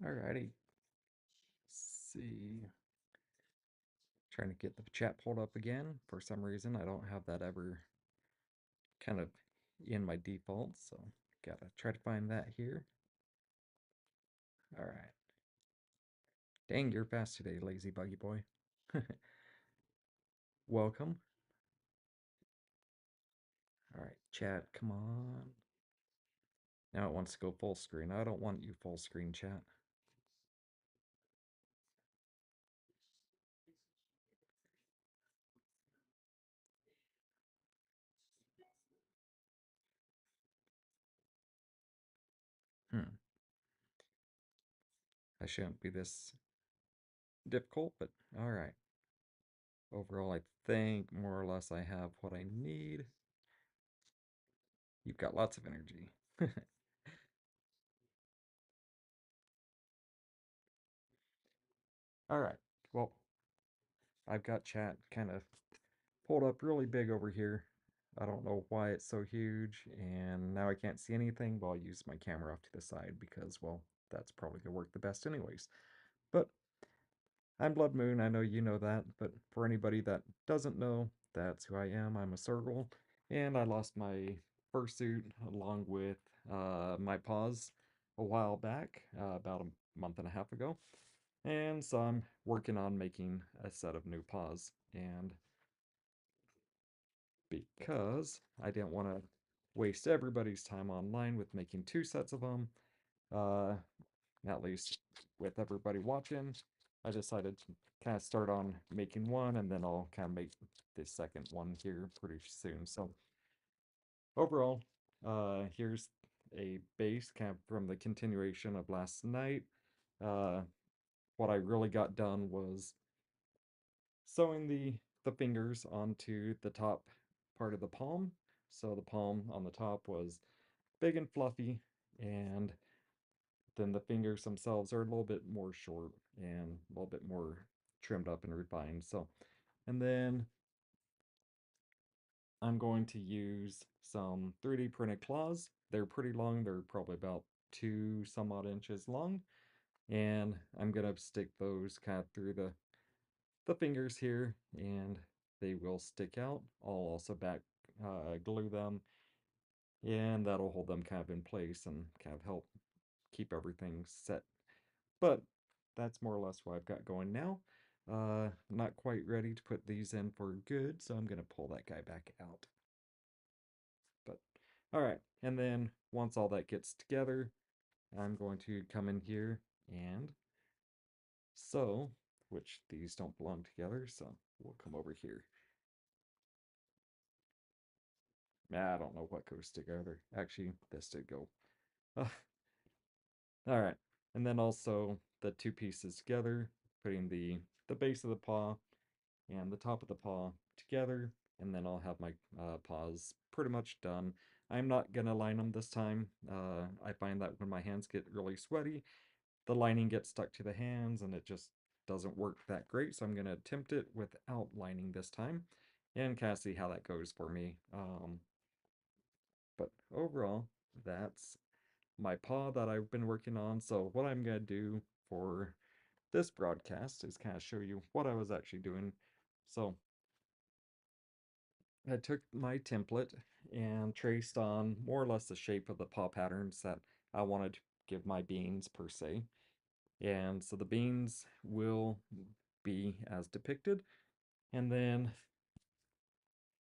Alrighty. Let's see. Trying to get the chat pulled up again. For some reason, I don't have that ever kind of in my default, so gotta try to find that here. Alright. Dang, you're fast today, lazy buggy boy. Welcome. Alright, chat, come on. Now it wants to go full screen. I don't want you full screen, chat. Hmm. I shouldn't be this difficult, but alright. Overall, I think more or less I have what I need. You've got lots of energy. Alright, well, I've got chat kind of pulled up really big over here. I don't know why it's so huge, and now I can't see anything, but I'll use my camera off to the side because, well, that's probably going to work the best anyways. But I'm Blood Moon, I know you know that, but for anybody that doesn't know, that's who I am. I'm a Sergal, and I lost my fursuit along with my paws a while back, about a month and a half ago. And so I'm working on making a set of new paws, and because I didn't want to waste everybody's time online with making two sets of them, uh, at least with everybody watching, I decided to kind of start on making one and then I'll kind of make the second one here pretty soon. So overall, here's a base kind of from the continuation of last night. Uh, what I really got done was sewing the fingers onto the top part of the palm. So the palm on the top was big and fluffy, and then the fingers themselves are a little bit more short and a little bit more trimmed up and refined. So, and then I'm going to use some 3D printed claws. They're pretty long. They're probably about two some odd inches long. And I'm gonna stick those kind of through the fingers here, and they will stick out. I'll also back glue them, and that'll hold them kind of in place and kind of help keep everything set. But that's more or less what I've got going now. Not quite ready to put these in for good, so I'm gonna pull that guy back out. But all right, and then once all that gets together, I'm going to come in here and sew, which these don't belong together, so we'll come over here. I don't know what goes together. Actually, this did go. All right, and then also the two pieces together, putting the base of the paw and the top of the paw together, and then I'll have my paws pretty much done. I'm not gonna line them this time. I find that when my hands get really sweaty, the lining gets stuck to the hands and it just doesn't work that great. So I'm gonna attempt it without lining this time and kind of see how that goes for me. But overall, that's my paw that I've been working on. So what I'm gonna do for this broadcast is kind of show you what I was actually doing. So I took my template and traced on more or less the shape of the paw patterns that I wanted to give my beans per se. And so the beans will be as depicted. And then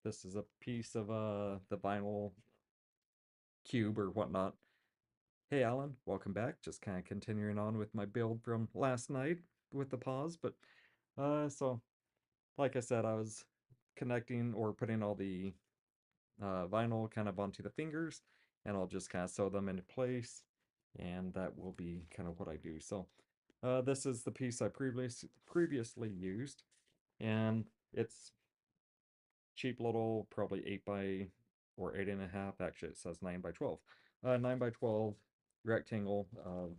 this is a piece of the vinyl cube or whatnot. Hey Alan, welcome back. Just kind of continuing on with my build from last night with the paws. But so like I said, I was connecting or putting all the vinyl kind of onto the fingers, and I'll just kind of sew them into place, and that will be kind of what I do. So this is the piece I previously used, and it's cheap little, probably 8 by or 8.5. Actually, it says 9 by 12. 9 by 12 rectangle of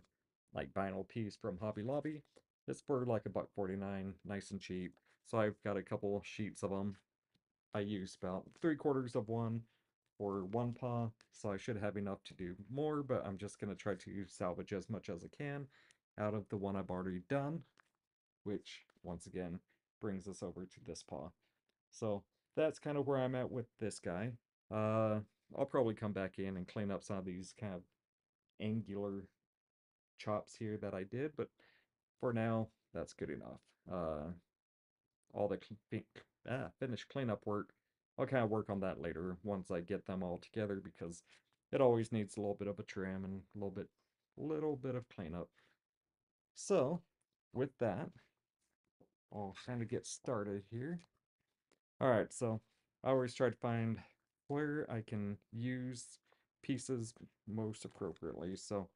like vinyl piece from Hobby Lobby. It's for like a buck 49, nice and cheap. So I've got a couple sheets of them. I use about 3/4 of one for one paw, so I should have enough to do more, but I'm just going to try to salvage as much as I can out of the one I've already done, which once again brings us over to this paw. So that's kind of where I'm at with this guy. Uh, I'll probably come back in and clean up some of these kind of angular chops here that I did, but for now, that's good enough. All the finished cleanup work, I'll kind of work on that later once I get them all together because it always needs a little bit of a trim and a little bit of cleanup. So, with that, I'll kind of get started here. All right, so I always try to find where I can use pieces most appropriately. So,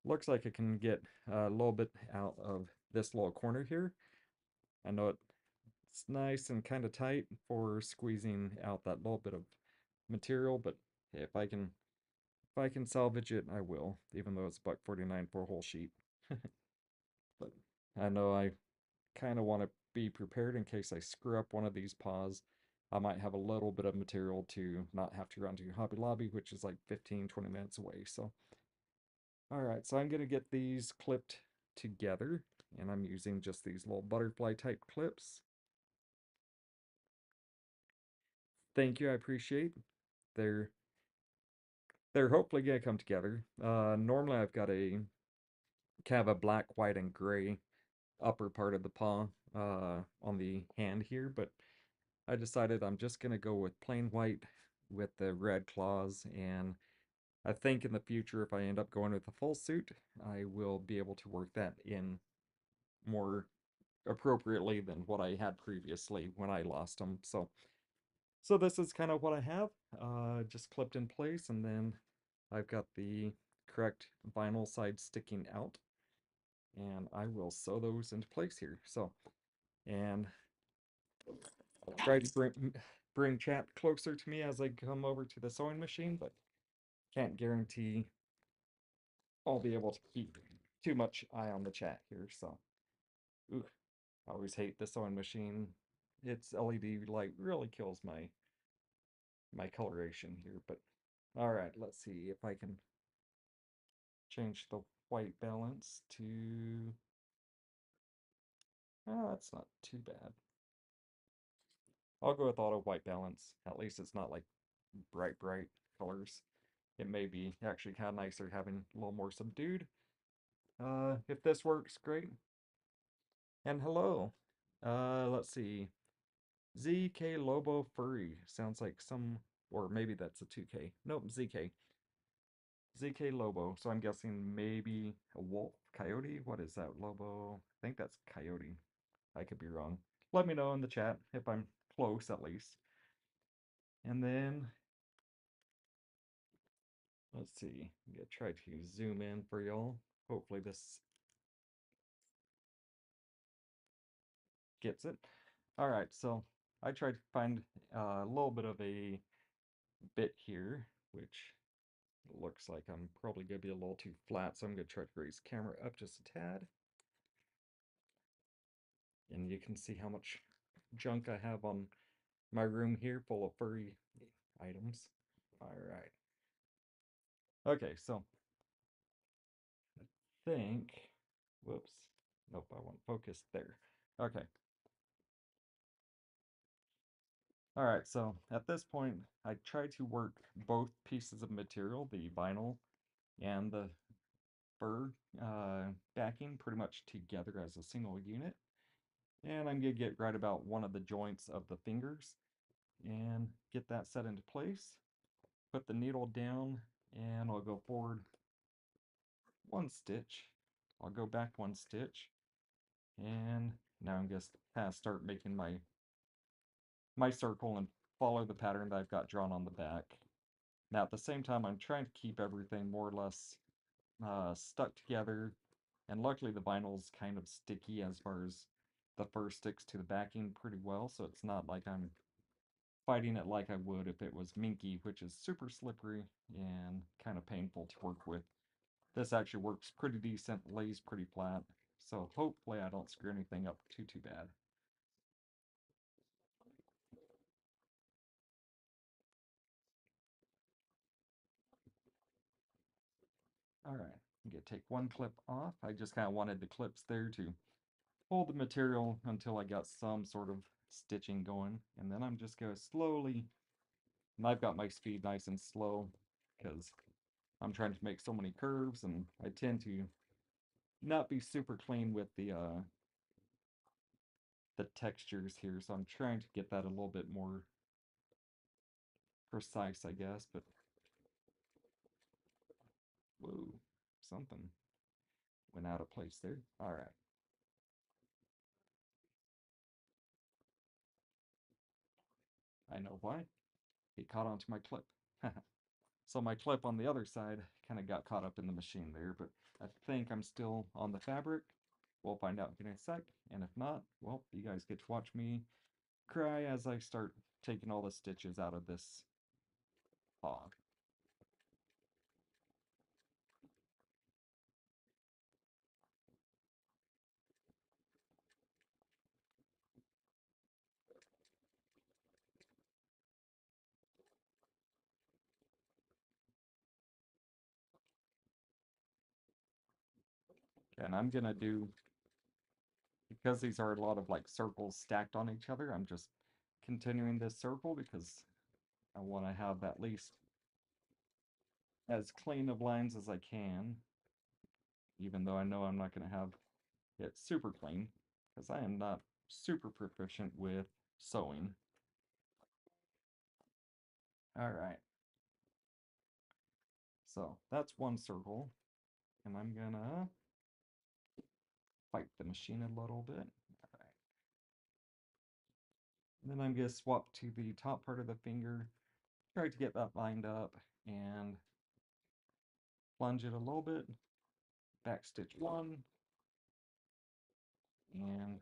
looks like I can get a little bit out of this little corner here. I know it's nice and kind of tight for squeezing out that little bit of material, but if I can salvage it, I will, even though it's $1.49 for a whole sheet. But I know I kind of want to be prepared in case I screw up one of these paws. I might have a little bit of material to not have to run to Hobby Lobby, which is like 15-20 minutes away. So, all right, so I'm going to get these clipped together, and I'm using just these little butterfly type clips. Thank you, I appreciate. They're they're hopefully gonna come together. Normally I've got a kind of a black, white, and gray upper part of the paw on the hand here, but I decided I'm just gonna go with plain white with the red claws, and I think in the future if I end up going with a full suit, I will be able to work that in more appropriately than what I had previously when I lost them. So this is kind of what I have, just clipped in place, and then I've got the correct vinyl side sticking out, and I will sew those into place here. So, and I'll try to bring chat closer to me as I come over to the sewing machine, but can't guarantee I'll be able to keep too much eye on the chat here. So, ooh, I always hate the sewing machine. Its LED light really kills my coloration here, but all right, let's see if I can change the white balance to, oh, that's not too bad. I'll go with auto white balance. At least it's not like bright colors. It may be actually kind of nicer having a little more subdued. If this works, great. And hello. Let's see. ZK Lobo Furry. Sounds like some, or maybe that's a 2K. Nope, ZK. ZK Lobo. So I'm guessing maybe a wolf, coyote. What is that, Lobo? I think that's coyote. I could be wrong. Let me know in the chat if I'm close at least. And then let's see. I'm gonna try to zoom in for y'all. Hopefully this gets it. All right, so I tried to find a little bit of a bit here, which looks like I'm probably gonna be a little too flat, so I'm gonna try to raise the camera up just a tad. And you can see how much junk I have on my room here full of furry items. All right. Okay, so I think, whoops, nope, I want focus there. Okay. All right, so at this point, I try to work both pieces of material, the vinyl and the fur backing, pretty much together as a single unit. And I'm gonna get right about one of the joints of the fingers and get that set into place. Put the needle down and I'll go forward one stitch. I'll go back one stitch. And now I'm just kind of start making my circle and follow the pattern that I've got drawn on the back. Now at the same time, I'm trying to keep everything more or less stuck together, and luckily the vinyl's kind of sticky as far as the fur sticks to the backing pretty well, so it's not like I'm fighting it like I would if it was minky, which is super slippery and kind of painful to work with. This actually works pretty decent, lays pretty flat, so hopefully I don't screw anything up too bad. All right. I'm gonna take one clip off. I just kind of wanted the clips there to hold the material until I got some sort of stitching going. And then I'm just gonna slowly, and I've got my speed nice and slow because I'm trying to make so many curves and I tend to not be super clean with the textures here, so I'm trying to get that a little bit more precise, I guess, but whoa, something went out of place there. All right, I know why. It caught onto my clip. So my clip on the other side kind of got caught up in the machine there, but I think I'm still on the fabric. We'll find out in a sec, and if not, well, you guys get to watch me cry as I start taking all the stitches out of this paw. And I'm gonna do, because these are a lot of like circles stacked on each other, I'm just continuing this circle because I want to have at least as clean of lines as I can, even though I know I'm not going to have it super clean because I am not super proficient with sewing. All right, so that's one circle, and I'm gonna fight the machine a little bit. All right, and then I'm gonna swap to the top part of the finger, try to get that lined up, and plunge it a little bit, back stitch one, and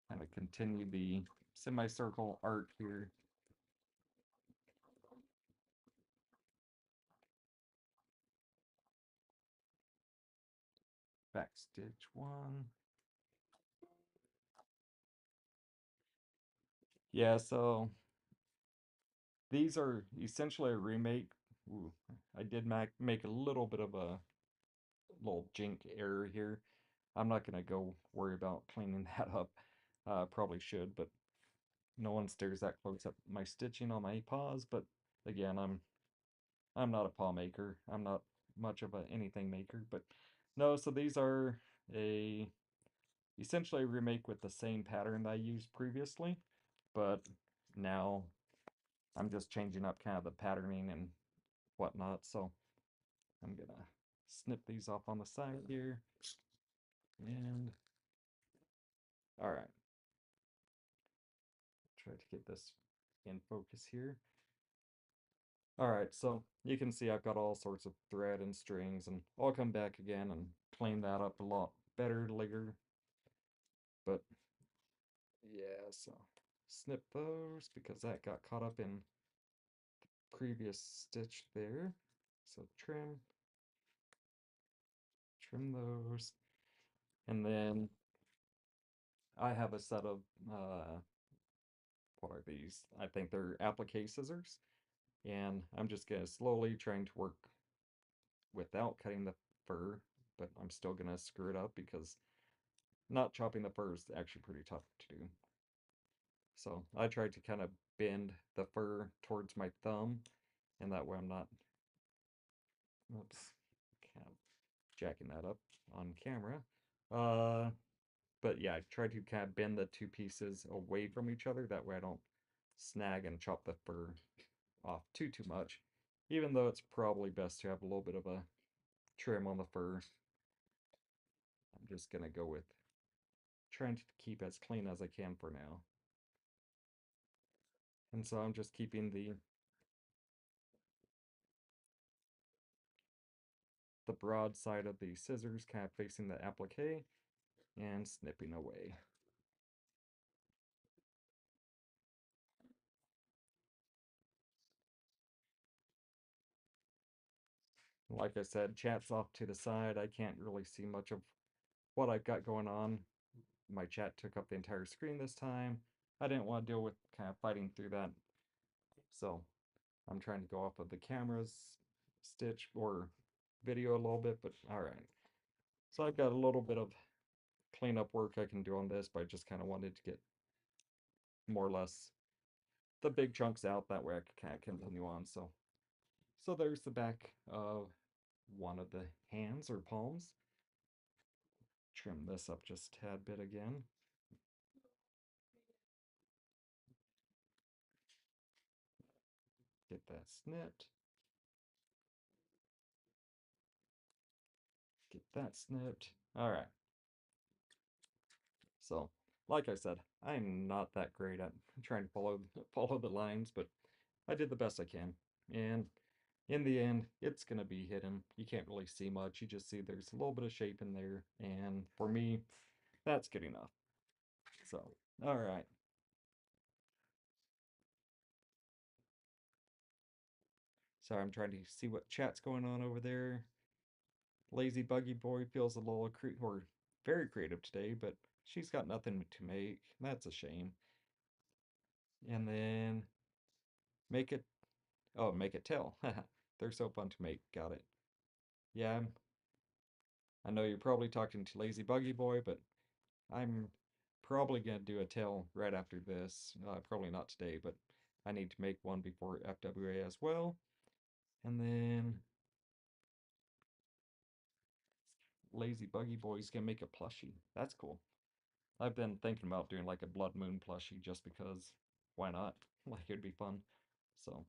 kind of continue the semicircle arc here. Back stitch one. Yeah, so these are essentially a remake. Ooh, I did make a little bit of a little jink error here. I'm not gonna go worry about cleaning that up. Probably should, but no one stares that close at my stitching on my paws. But again, I'm not a paw maker. I'm not much of a anything maker. But no, so these are a essentially a remake with the same pattern that I used previously, but now I'm just changing up kind of the patterning and whatnot. So I'm gonna snip these off on the side here. And all right, try to get this in focus here. All right, so you can see I've got all sorts of thread and strings, and I'll come back again and clean that up a lot better later. But yeah, so snip those because that got caught up in previous stitch there. So trim those. And then I have a set of, what are these? I think they're applique scissors. And I'm just gonna slowly trying to work without cutting the fur, but I'm still gonna screw it up because not chopping the fur is actually pretty tough to do. So I tried to kind of bend the fur towards my thumb, and that way I'm not, oops, kind of jacking that up on camera. Uh, but yeah, I try to kind of bend the two pieces away from each other. That way I don't snag and chop the fur off too much. Even though it's probably best to have a little bit of a trim on the fur. I'm just gonna go with trying to keep as clean as I can for now. And so I'm just keeping the broad side of the scissors kind of facing the applique and snipping away. Like I said, chat's off to the side. I can't really see much of what I've got going on. My chat took up the entire screen this time. I didn't want to deal with kind of fighting through that. So I'm trying to go off of the camera's stitch or video a little bit, but all right. So I've got a little bit of cleanup work I can do on this, but I just kind of wanted to get more or less the big chunks out. That way I can kind of continue on. So there's the back of one of the hands or palms. Trim this up just a tad bit again. Get that snipped. Get that snipped. All right. So, like I said, I'm not that great at trying to follow the lines, but I did the best I can. And in the end, it's gonna be hidden. You can't really see much. You just see there's a little bit of shape in there, and for me, that's good enough. So, all right. Sorry, I'm trying to see what chat's going on over there. Lazy Buggy Boy feels a little or very creative today, but she's got nothing to make. That's a shame. And then make it, oh, make it tail. They're so fun to make. Got it. Yeah, I know you're probably talking to Lazy Buggy Boy, but I'm probably gonna do a tail right after this. Probably not today, but I need to make one before FWA as well. And then Lazy Buggy Boy's gonna make a plushie. That's cool. I've been thinking about doing like a Blood Moon plushie just because why not? Like it'd be fun. So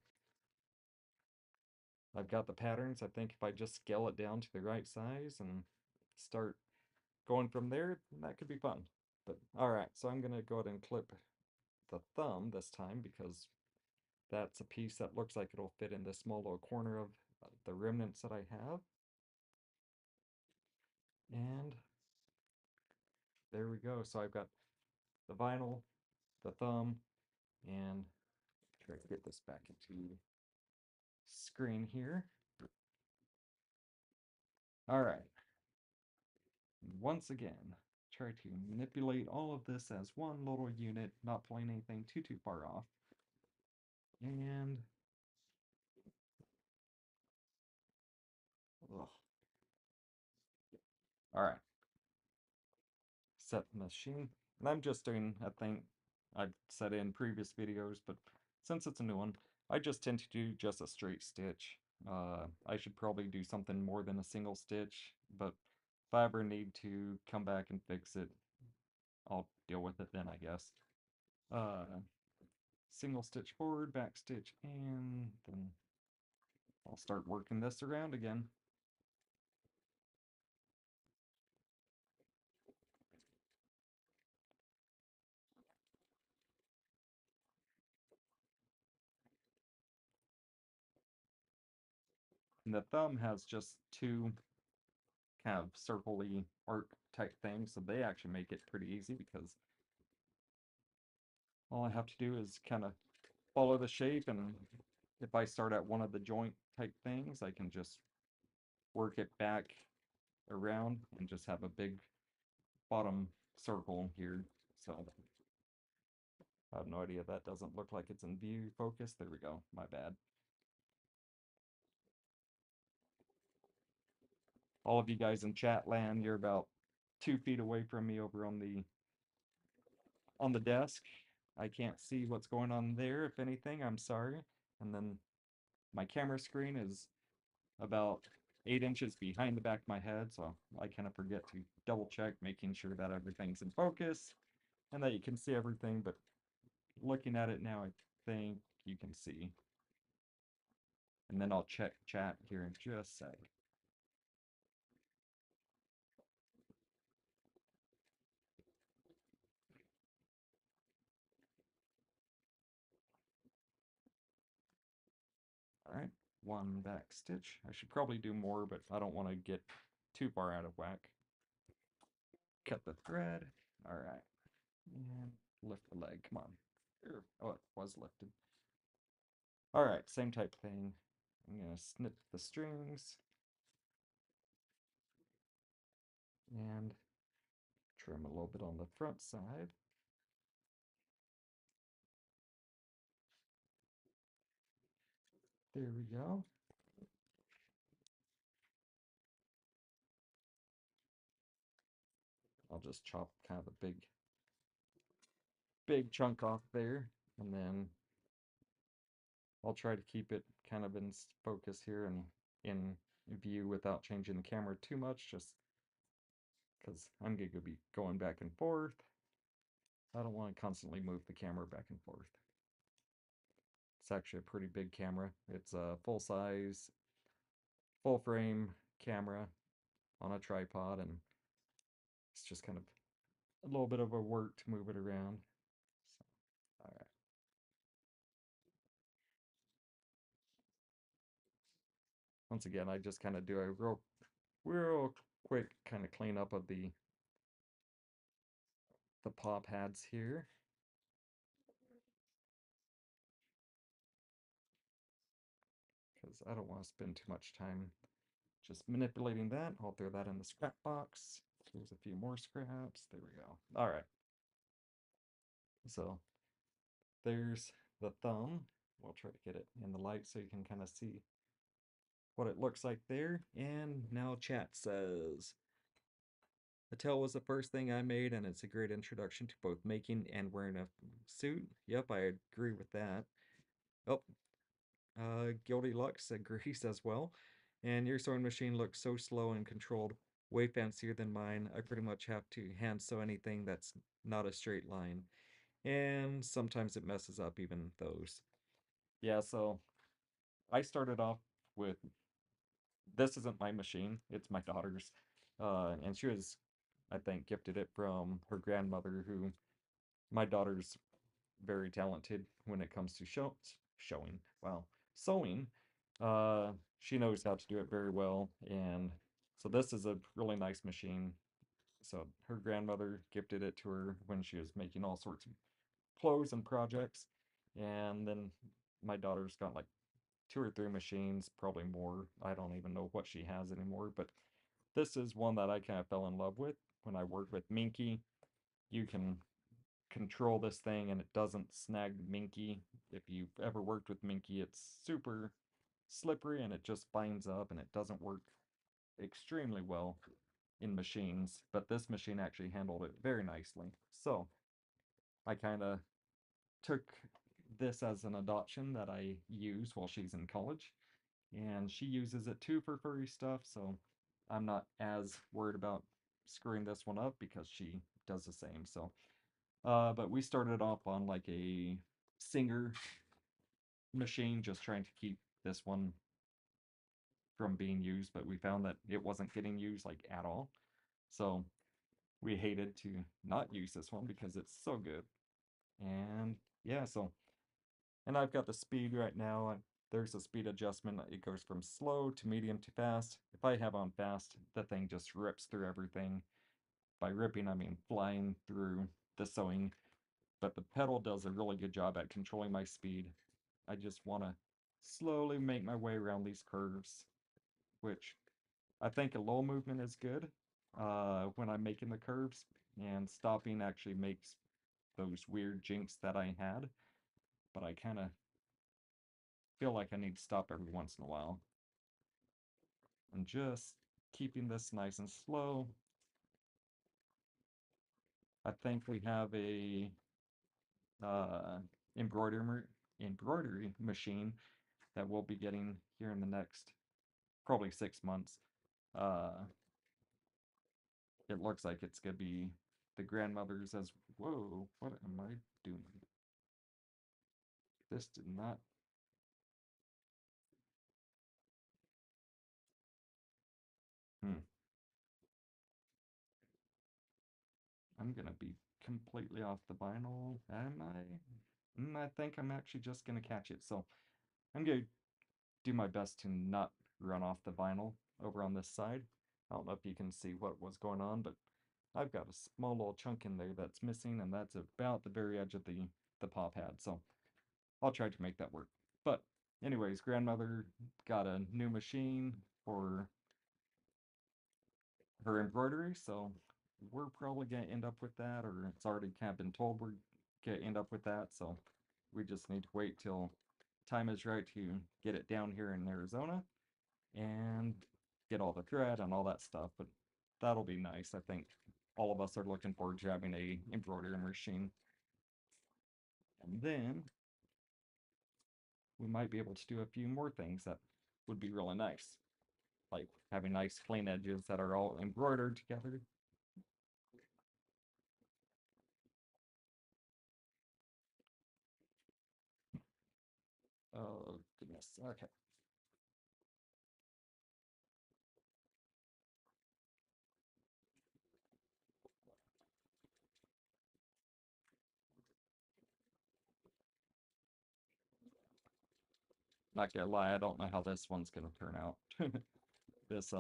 I've got the patterns. I think if I just scale it down to the right size and start going from there, that could be fun. But all right, so I'm gonna go ahead and clip the thumb this time because that's a piece that looks like it'll fit in this small little corner of the remnants that I have. And there we go. So I've got the vinyl, the thumb, and try to get this back into screen here. All right. Once again, try to manipulate all of this as one little unit, not pulling anything too far off. And ugh. All right, set the machine. And I'm just doing a thing I've said in previous videos, but since it's a new one, I just tend to do just a straight stitch. I should probably do something more than a single stitch, but if I ever need to come back and fix it, I'll deal with it then, I guess. Uh, Single stitch forward, back stitch, and then I'll start working this around again. And the thumb has just two kind of circle-y arc type things, so they actually make it pretty easy because all I have to do is kind of follow the shape, and if I start at one of the joint type things, I can just work it back around and just have a big bottom circle here. So I have no idea. That doesn't look like it's in view focus. There we go. My bad. All of you guys in chat land, you're about 2 feet away from me over on the desk. I can't see what's going on there. If anything, I'm sorry. And then my camera screen is about 8 inches behind the back of my head, so I kind of forget to double check, making sure that everything's in focus and that you can see everything. But looking at it now, I think you can see. And then I'll check chat here in just a sec. All right, one back stitch. I should probably do more, but I don't want to get too far out of whack. Cut the thread. All right, and lift the leg. Come on. Oh, it was lifted. All right, same type thing. I'm gonna snip the strings and trim a little bit on the front side. There we go. I'll just chop kind of a big chunk off there, and then I'll try to keep it kind of in focus here and in view without changing the camera too much, just because I'm going to be going back and forth. I don't want to constantly move the camera back and forth. It's actually a pretty big camera. It's a full size, full frame camera on a tripod, and it's just kind of a little bit of a work to move it around. So, all right. Once again, I just kind of do a real quick kind of cleanup of the paw pads here. Because I don't want to spend too much time just manipulating that. I'll throw that in the scrap box. Here's a few more scraps. There we go. All right. So there's the thumb. We'll try to get it in the light so you can kind of see what it looks like there. And now chat says, the tail was the first thing I made, and it's a great introduction to both making and wearing a suit. Yep, I agree with that. Oh, Gildy Lux agrees as well. And your sewing machine looks so slow and controlled, way fancier than mine. I pretty much have to hand sew anything that's not a straight line. And sometimes it messes up even those. Yeah, so I started off with, this isn't my machine, it's my daughter's. And she was, I think, gifted it from her grandmother, who, my daughter's very talented when it comes to showing, wow, sewing. She knows how to do it very well, and so this is a really nice machine. So her grandmother gifted it to her when she was making all sorts of clothes and projects, and then my daughter's got like 2 or 3 machines, probably more. I don't even know what she has anymore, but this is one that I kind of fell in love with when I worked with Minky. You can control this thing and it doesn't snag Minky. If you've ever worked with Minky, it's super slippery and it just binds up and it doesn't work extremely well in machines, but this machine actually handled it very nicely. So I kind of took this as an adoption that I use while she's in college, and she uses it too for furry stuff, so I'm not as worried about screwing this one up because she does the same. So but we started off on like a Singer machine, just trying to keep this one from being used, but we found that it wasn't getting used like at all. So we hated to not use this one because it's so good. And yeah, so, and I've got the speed right now. There's a speed adjustment. It goes from slow to medium to fast. If I have on fast, the thing just rips through everything. By ripping, I mean flying through the sewing. But the pedal does a really good job at controlling my speed. I just want to slowly make my way around these curves, which I think a low movement is good when I'm making the curves, and stopping actually makes those weird jinks that I had, but I kind of feel like I need to stop every once in a while. And just keeping this nice and slow. I think we have a uh, embroidery machine that we'll be getting here in the next probably 6 months. Uh, it looks like it's gonna be the grandmother's as, whoa, what am I doing? This did not, hmm, I'm gonna be completely off the vinyl, am I? I think I'm actually just gonna catch it, so I'm gonna do my best to not run off the vinyl over on this side. I don't know if you can see what was going on, but I've got a small little chunk in there that's missing, and that's about the very edge of the paw pad, so I'll try to make that work. But anyways, grandmother got a new machine for her embroidery, so we're probably gonna end up with that, or it's already kind of been told we're gonna end up with that, so we just need to wait till time is right to get it down here in Arizona and get all the thread and all that stuff, but that'll be nice, I think. all of us are looking forward to having a embroidery machine. And then we might be able to do a few more things that would be really nice, like having nice clean edges that are all embroidered together. Oh goodness. Okay. Not gonna lie, I don't know how this one's gonna turn out. This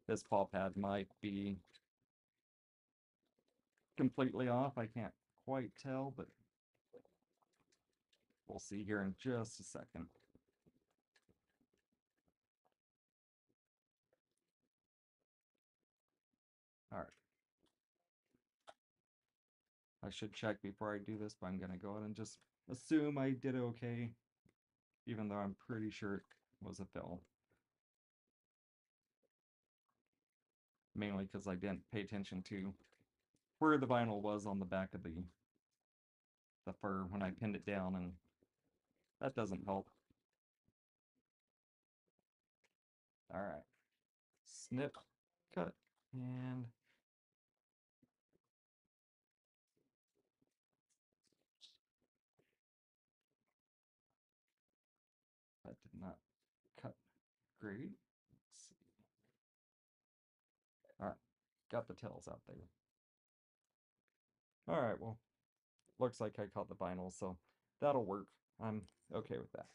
this paw pad might be completely off. I can't quite tell, but we'll see here in just a second. All right. I should check before I do this, but I'm gonna go ahead and just assume I did okay, even though I'm pretty sure it was a fill. Mainly because I didn't pay attention to where the vinyl was on the back of the fur when I pinned it down, and that doesn't help. All right. Snip, cut, and that did not cut great. Let's see. All right, got the tails out there. All right, well, looks like I caught the vinyl, so that'll work. I'm okay with that.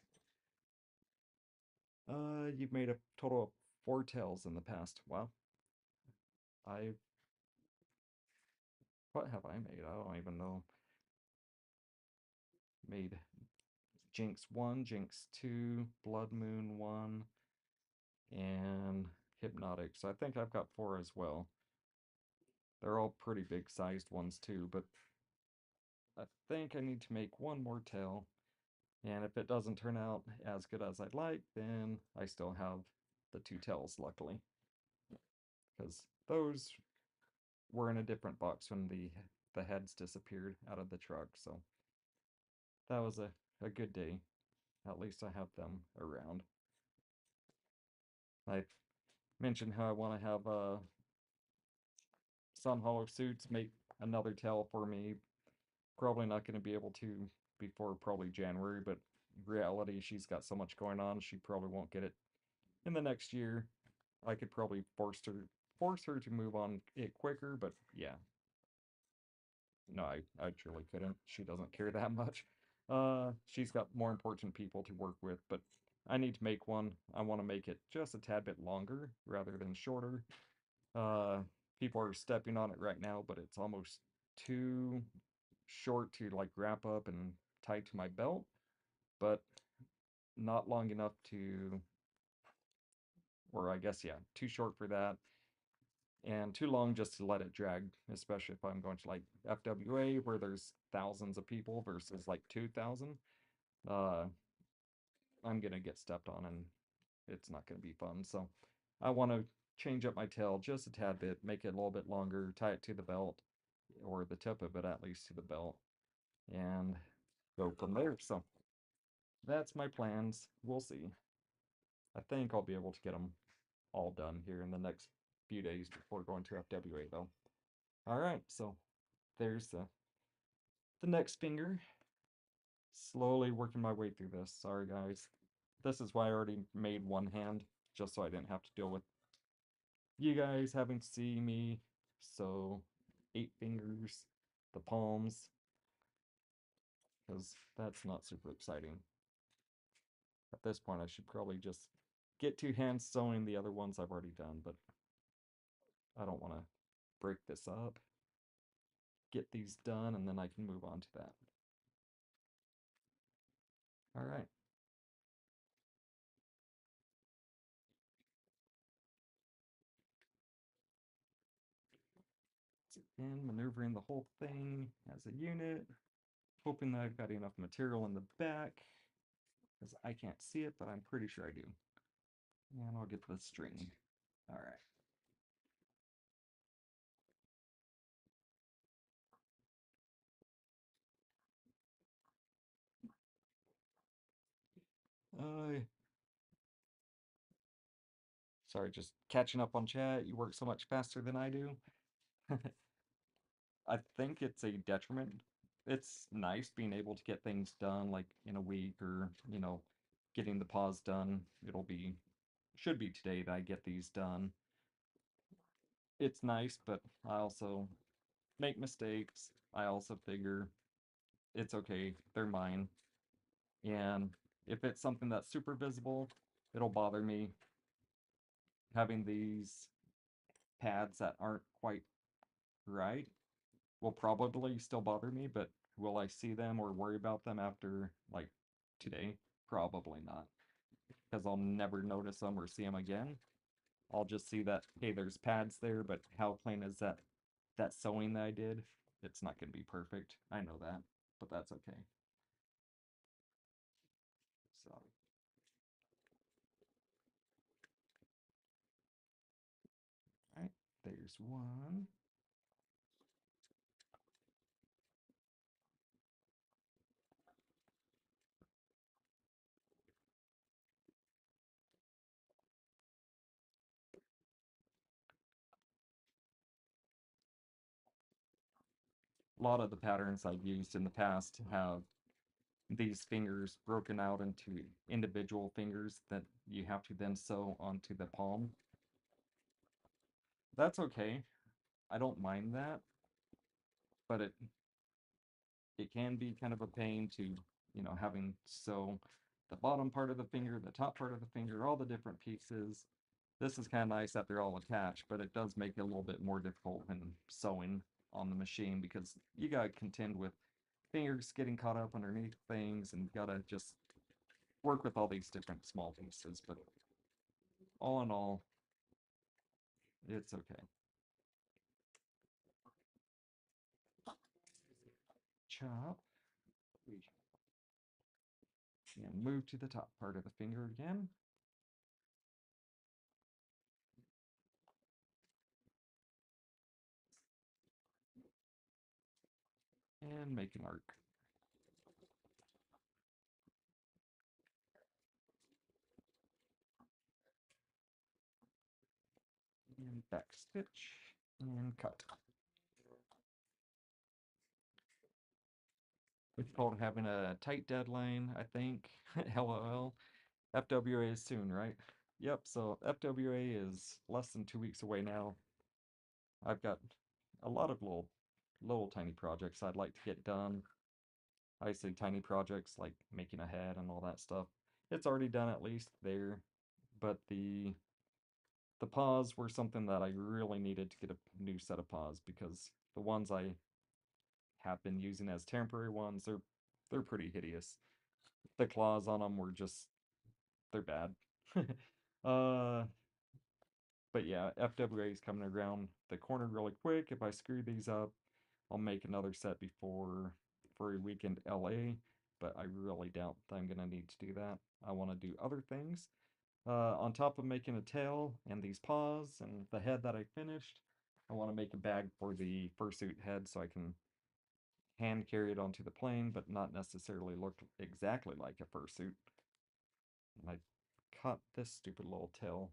You've made a total of 4 tails in the past. Wow. I what have I made? I don't even know. Made Jinx 1, Jinx 2, Blood Moon 1, and Hypnotic. So I think I've got 4 as well. They're all pretty big sized ones too, but I think I need to make one more tail. And if it doesn't turn out as good as I'd like, then I still have the 2 tails, luckily. Because those were in a different box when the heads disappeared out of the truck, so that was a good day. At least I have them around. I mentioned how I want to have Sun Hollow Suits make another tail for me. Probably not going to be able to before probably January, but in reality, she's got so much going on, she probably won't get it in the next year. I could probably force her to move on it quicker, but yeah, no, I truly couldn't. She doesn't care that much. She's got more important people to work with, but I need to make one. I want to make it just a tad bit longer rather than shorter. Uh, People are stepping on it right now, but it's almost too short to like wrap up and tie to my belt, but not long enough to, or I guess, yeah, too short for that and too long just to let it drag, especially if I'm going to like FWA where there's thousands of people versus like 2,000. Uh, I'm gonna get stepped on and it's not gonna be fun. So I want to change up my tail just a tad bit, make it a little bit longer, tie it to the belt or the tip of it at least to the belt, and go from there. So that's my plans. We'll see. I think I'll be able to get them all done here in the next few days before going to FWA though. All right, so there's the next finger. Slowly working my way through this. Sorry, guys. This is why I already made one hand, just so I didn't have to deal with you guys having to see me. So, 8 fingers, the palms, because that's not super exciting. At this point, I should probably just get 2 hands sewing the other ones I've already done, but I don't want to break this up. Get these done, and then I can move on to that. All right. And maneuvering the whole thing as a unit, hoping that I've got enough material in the back, because I can't see it, but I'm pretty sure I do. And I'll get the string. All right. Sorry, just catching up on chat. You work so much faster than I do. I think it's a detriment. It's nice being able to get things done like in a week or, getting the pause done. Should be today that I get these done. It's nice, but I also make mistakes. I also figure it's okay, they're mine. And if it's something that's super visible, it'll bother me. Having these pads that aren't quite right will probably still bother me, but will I see them or worry about them after, like, today? Probably not, because I'll never notice them or see them again. I'll just see that, hey, there's pads there, but how plain is that sewing that I did? It's not going to be perfect. I know that, but that's okay. So, all right, there's one. A lot of the patterns I've used in the past have these fingers broken out into individual fingers that you have to then sew onto the palm. That's okay. I don't mind that, but it can be kind of a pain to, having to sew the bottom part of the finger, the top part of the finger, all the different pieces. This is kind of nice that they're all attached, but it does make it a little bit more difficult when sewing on the machine because you gotta contend with fingers getting caught up underneath things and you gotta just work with all these different small pieces. But all in all, it's okay. Chop. And move to the top part of the finger again. And make an arc. And back stitch. And cut. It's called having a tight deadline, I think. LOL. FWA is soon, right? Yep, so FWA is less than 2 weeks away now. I've got a lot of little tiny projects I'd like to get done. I say tiny projects like making a head and all that stuff. It's already done at least there, but the paws were something that I really needed to get a new set of paws because the ones I have been using as temporary ones, they're pretty hideous. The claws on them were just they're bad. uh but yeah, FWA is coming around the corner really quick. If I screw these up, I'll make another set before for a weekend LA, but I really doubt that I'm gonna need to do that. I want to do other things. On top of making a tail and these paws and the head that I finished, I want to make a bag for the fursuit head so I can hand carry it onto the plane, but not necessarily look exactly like a fursuit. And I cut this stupid little tail.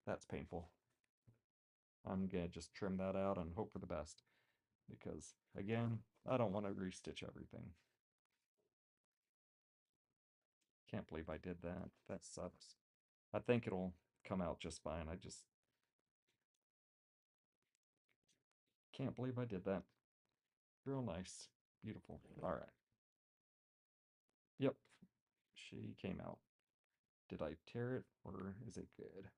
That's painful. I'm gonna just trim that out and hope for the best. Because, again, I don't want to restitch everything. Can't believe I did that. That sucks. I think it'll come out just fine. I just can't believe I did that. Real nice. Beautiful. Alright. Yep. She came out. Did I tear it or is it good?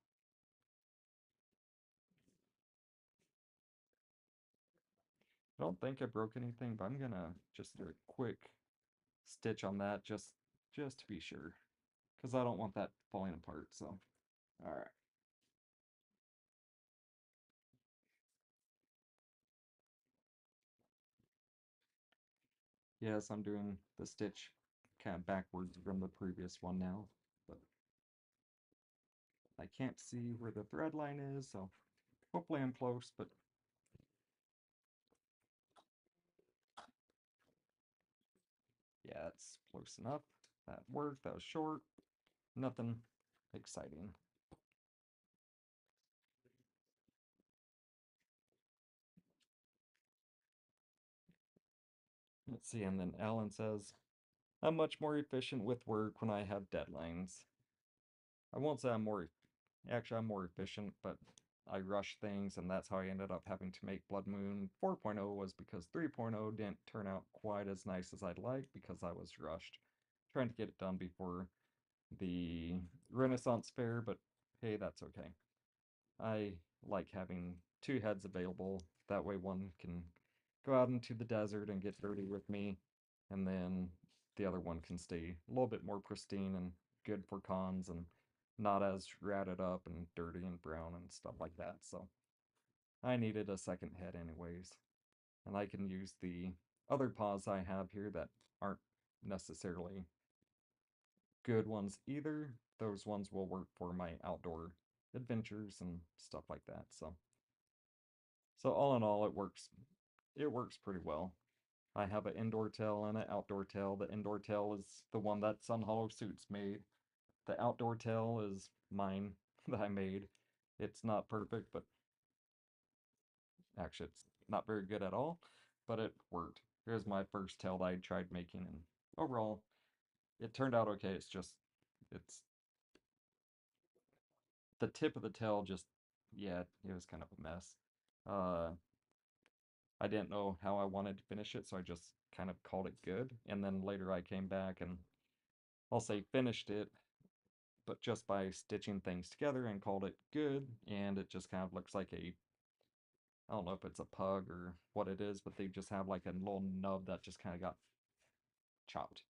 I don't think I broke anything, but I'm gonna just do a quick stitch on that just to be sure. Because I don't want that falling apart, so. Alright. Yes, I'm doing the stitch kind of backwards from the previous one now, but I can't see where the thread line is, so hopefully I'm close, but yeah, it's close enough. That worked, that was short. Nothing exciting. Let's see, and then Alan says, I'm much more efficient with work when I have deadlines. I won't say I'm more, actually, I'm more efficient, but I rush things, and that's how I ended up having to make Blood Moon 4.0 was because 3.0 didn't turn out quite as nice as I'd like because I was rushed trying to get it done before the Renaissance Fair, but hey, that's okay. I like having two heads available. That way one can go out into the desert and get dirty with me, and then the other one can stay a little bit more pristine and good for cons and not as ratted up and dirty and brown and stuff like that. So I needed a second head anyways. And I can use the other paws I have here that aren't necessarily good ones either. Those ones will work for my outdoor adventures and stuff like that. So all in all, it works. It works pretty well. I have an indoor tail and an outdoor tail. The indoor tail is the one that Sun Hollow Suits made. The outdoor tail is mine that I made. It's not perfect, but actually it's not very good at all, but it worked. Here's my first tail that I tried making, and overall, it turned out okay. It's the tip of the tail just, yeah, it was kind of a mess. Uh, I didn't know how I wanted to finish it, so I just kind of called it good. And then later I came back and I'll say finished it, but just by stitching things together and called it good. And it just kind of looks like I don't know if it's a pug or what it is, but they just have like a little nub that just kind of got chopped.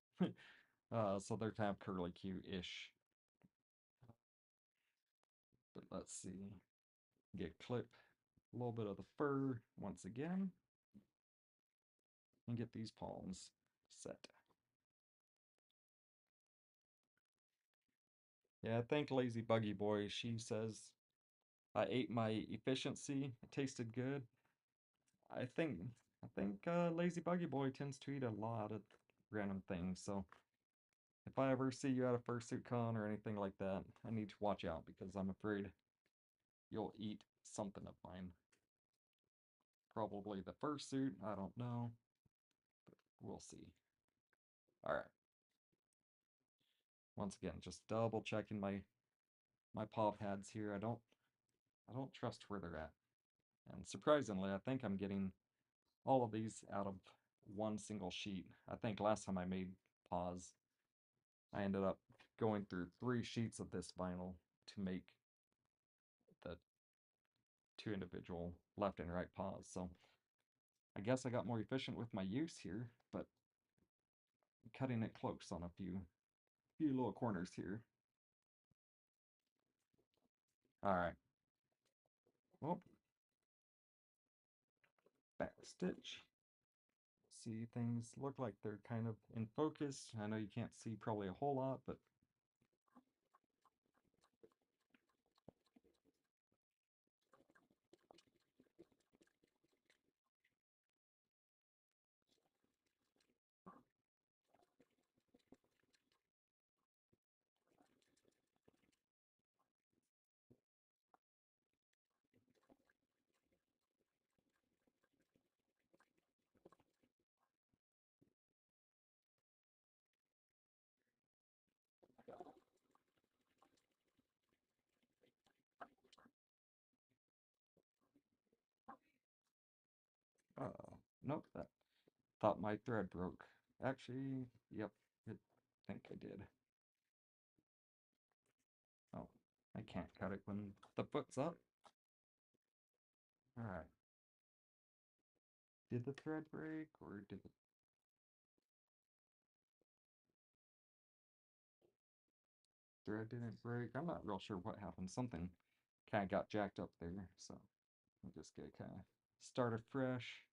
So they're kind of curly cute-ish. But let's see. Get clip a little bit of the fur once again and get these palms set. Yeah, thank Lazy Buggy Boy. She says I ate my efficiency. It tasted good. I think I think Lazy Buggy Boy tends to eat a lot of random things. So if I ever see you at a fursuit con or anything like that, I need to watch out because I'm afraid you'll eat something of mine. Probably the fursuit. I don't know. We'll see. All right. Once again, just double checking my paw pads here. I don't trust where they're at. And surprisingly, I think I'm getting all of these out of one single sheet. I think last time I made paws, I ended up going through 3 sheets of this vinyl to make the two individual left and right paws. So I guess I got more efficient with my use here, but I'm cutting it close on a few little corners here. All right. Well, back stitch. See, things look like they're kind of in focus. I know you can't see probably a whole lot, but nope, that thought my thread broke. Actually, yep, I think I did. Oh, I can't cut it when the foot's up. All right. Did the thread break or did the thread didn't break? I'm not real sure what happened. Something kind of got jacked up there, so I'm just gonna kind of start afresh.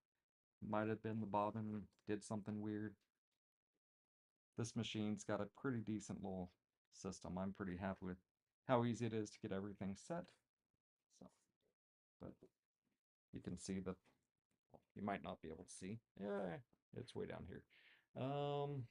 Might have been the bobbin did something weird. This machine's got a pretty decent little system. I'm pretty happy with how easy it is to get everything set. So, but you can see that you might not be able to see. Yeah, it's way down here. Um,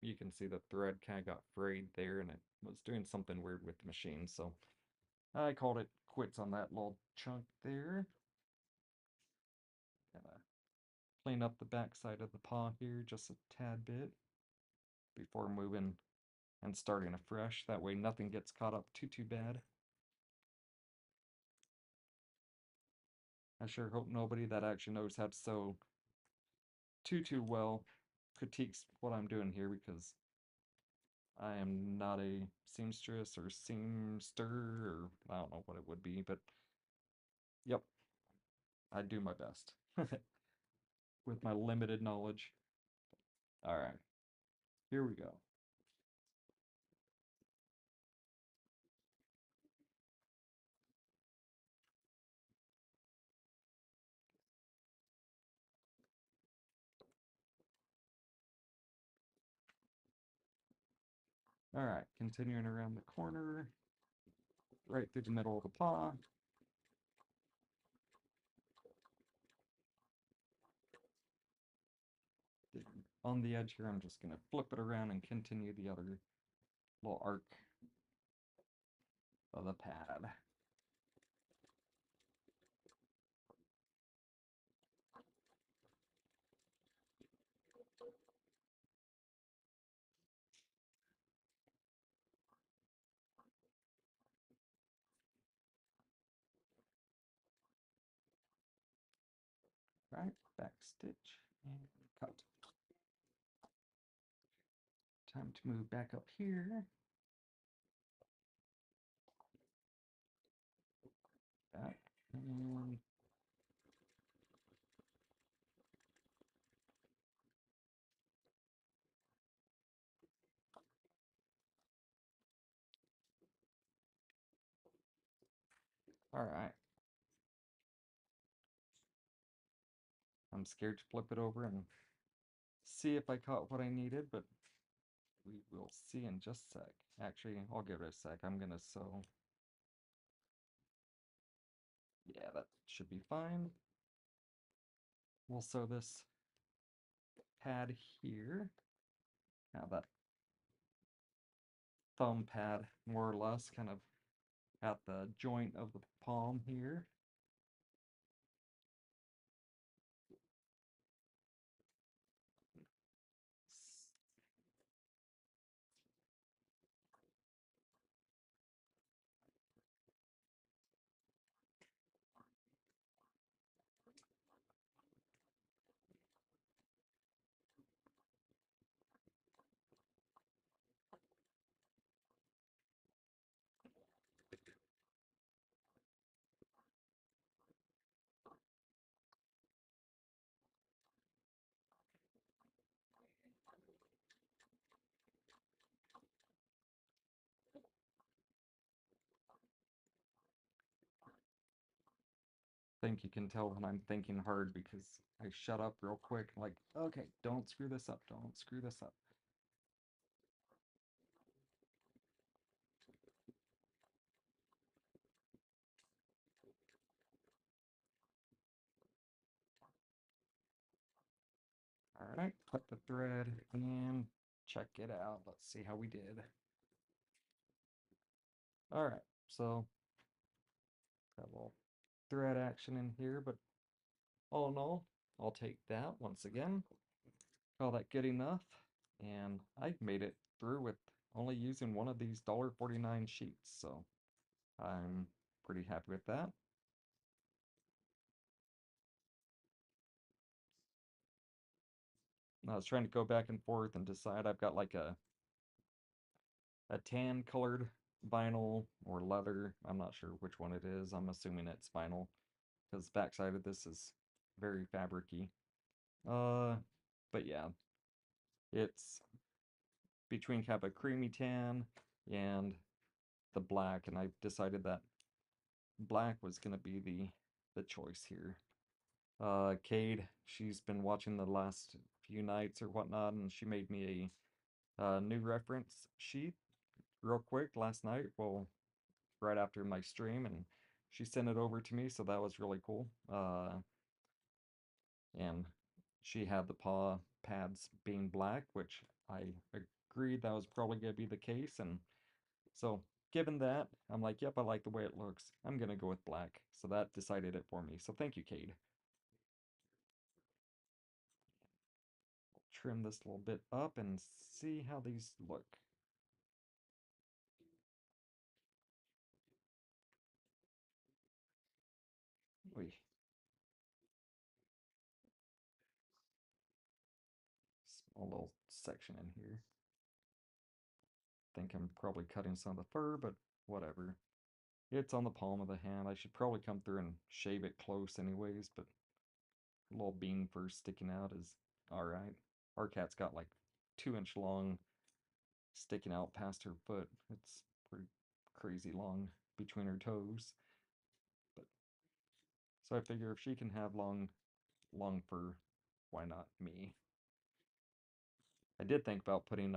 you can see the thread kind of got frayed there and it was doing something weird with the machine. So I called it quits on that little chunk there. Gotta clean up the back side of the paw here just a tad bit before moving and starting afresh. That way nothing gets caught up too bad. I sure hope nobody that actually knows how to sew too well critiques what I'm doing here, because I am not a seamstress or seamster, or I don't know what it would be, but yep, I do my best with my limited knowledge. All right, here we go. All right, continuing around the corner, right through the middle of the paw. On the edge here, I'm just going to flip it around and continue the other little arc of the pad. Right, back stitch and cut. Time to move back up here. Back and all right. I'm scared to flip it over and see if I caught what I needed, but we will see in just a sec. Actually, I'll give it a sec. I'm gonna sew. Yeah, that should be fine. We'll sew this pad here. Now that thumb pad, more or less, kind of at the joint of the palm here. Think you can tell when I'm thinking hard because I shut up real quick, like, okay, don't screw this up, don't screw this up. All right, put the thread in, check it out. Let's see how we did. All right, so got a little thread action in here, but all in all, I'll take that once again. Call that good enough. And I made it through with only using one of these $1.49 sheets, so I'm pretty happy with that. I was trying to go back and forth and decide. I've got like a tan colored vinyl or leather. I'm not sure which one it is. I'm assuming it's vinyl because the backside of this is very fabricy. Uh, but yeah, it's between kind of a creamy tan and the black, and I decided that black was gonna be the choice here. Cade, she's been watching the last few nights or whatnot, and she made me a new reference sheet real quick last night. Well, right after my stream, and she sent it over to me, so that was really cool. And she had the paw pads being black, which I agreed that was probably going to be the case, and so given that, I'm like, yep, I like the way it looks. I'm gonna go with black. So that decided it for me. So thank you, Cade. Trim this a little bit up and see how these look. Oy, small little section in here. Think I'm probably cutting some of the fur, but whatever. It's on the palm of the hand. I should probably come through and shave it close anyways, but a little bean fur sticking out is alright. Our cat's got like 2 inch long sticking out past her foot. It's pretty crazy long between her toes. But so I figure if she can have long fur, why not me? I did think about putting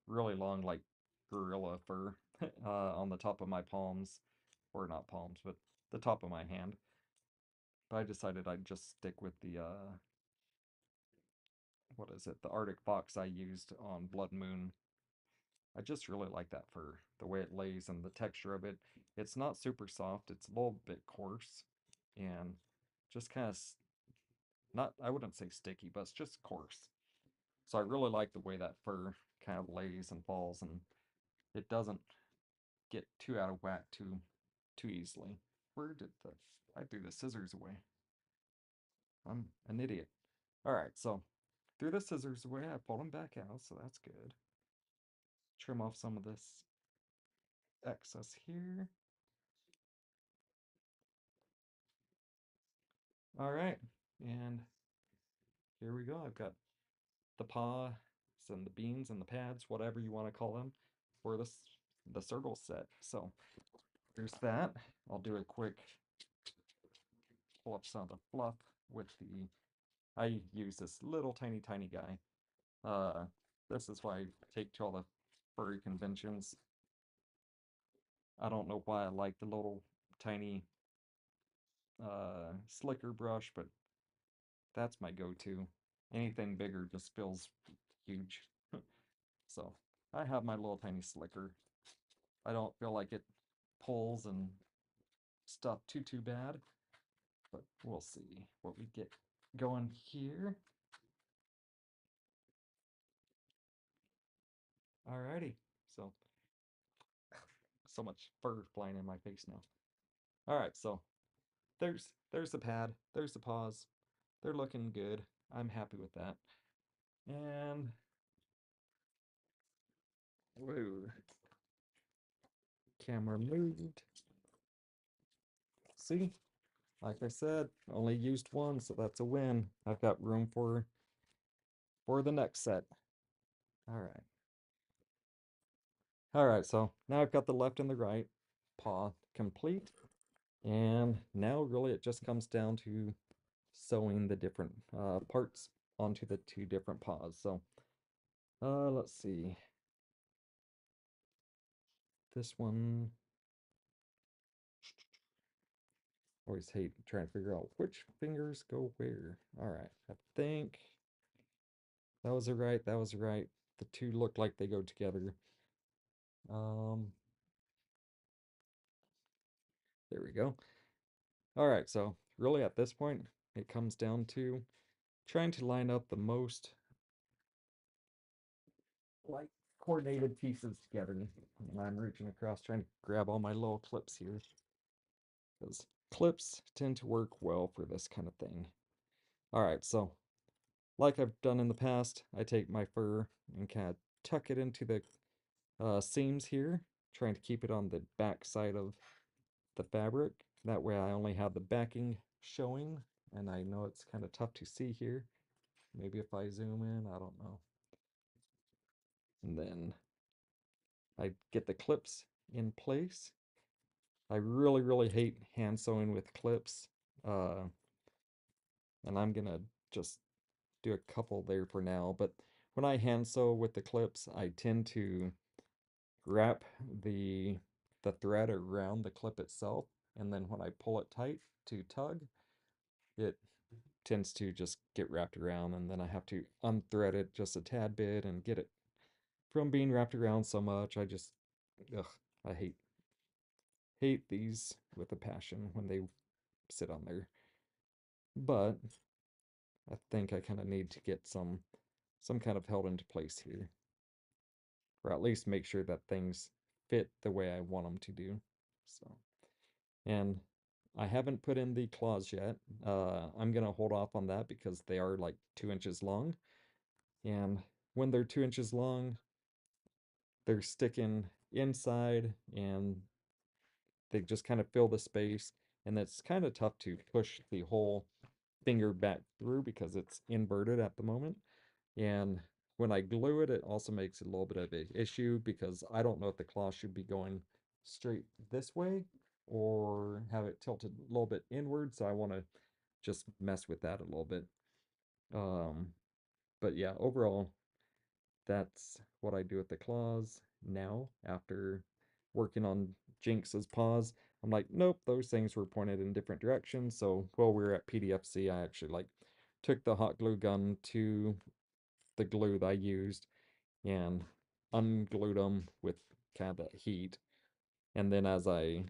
really long like gorilla fur on the top of my palms, or not palms, but the top of my hand. But I decided I'd just stick with the what is it? The Arctic fox I used on Blood Moon. I just really like that fur, the way it lays and the texture of it. It's not super soft, it's a little bit coarse and just kind of not, I wouldn't say sticky, but it's just coarse. So I really like the way that fur kind of lays and falls, and it doesn't get too out of whack too easily. Where did the I threw the scissors away? I'm an idiot. All right, so threw the scissors away. I pulled them back out, so that's good. Trim off some of this excess here. All right, and here we go. I've got the paws and the beans and the pads, whatever you want to call them, for the Sergal set. So there's that. I'll do a quick pull up some of the fluff with the. I use this little tiny guy. Uh, this is why I take to all the furry conventions. I don't know why I like the little tiny slicker brush, but that's my go-to. Anything bigger just feels huge. So I have my little tiny slicker. I don't feel like it pulls and stuff too bad, but we'll see what we get going here. Alrighty, so much fur flying in my face now. All right, so there's the pad, there's the paws. They're looking good. I'm happy with that. And whoa, camera moved. See, like I said, only used one, so that's a win. I've got room for the next set. All right. All right, so now I've got the left and the right paw complete. And now really it just comes down to sewing the different parts onto the two different paws. So let's see. This one, always hate trying to figure out which fingers go where. All right, I think that was right. That was right. The two look like they go together. Um, there we go. All right, so really at this point, it comes down to trying to line up the most like coordinated pieces together. And I'm reaching across trying to grab all my little clips here because clips tend to work well for this kind of thing. All right, so like I've done in the past, I take my fur and kind of tuck it into the seams here, trying to keep it on the back side of the fabric. That way I only have the backing showing, and I know it's kind of tough to see here. Maybe if I zoom in, I don't know. And then I get the clips in place. I really hate hand sewing with clips. Uh, and I'm gonna just do a couple there for now. But when I hand sew with the clips, I tend to wrap the thread around the clip itself, and then when I pull it tight to tug, it tends to just get wrapped around, and then I have to unthread it just a tad bit and get it from being wrapped around so much. I just, ugh, I hate these with a passion when they sit on there. But I think I kind of need to get some kind of held into place here, or at least make sure that things fit the way I want them to do. So, and I haven't put in the claws yet. I'm gonna hold off on that because they are like 2 inches long, and when they're 2 inches long, they're sticking inside, and they just kind of fill the space, and it's kind of tough to push the whole finger back through because it's inverted at the moment. And when I glue it, it also makes it a little bit of an issue because I don't know if the claw should be going straight this way or have it tilted a little bit inward. So I want to just mess with that a little bit. Um, but yeah, overall, that's what I do with the claws now after working on Jinx's paws. I'm like, nope, those things were pointed in different directions. So while we were at PDFC, I actually like took the hot glue gun to the glue that I used and unglued them with kind of that heat. And then as I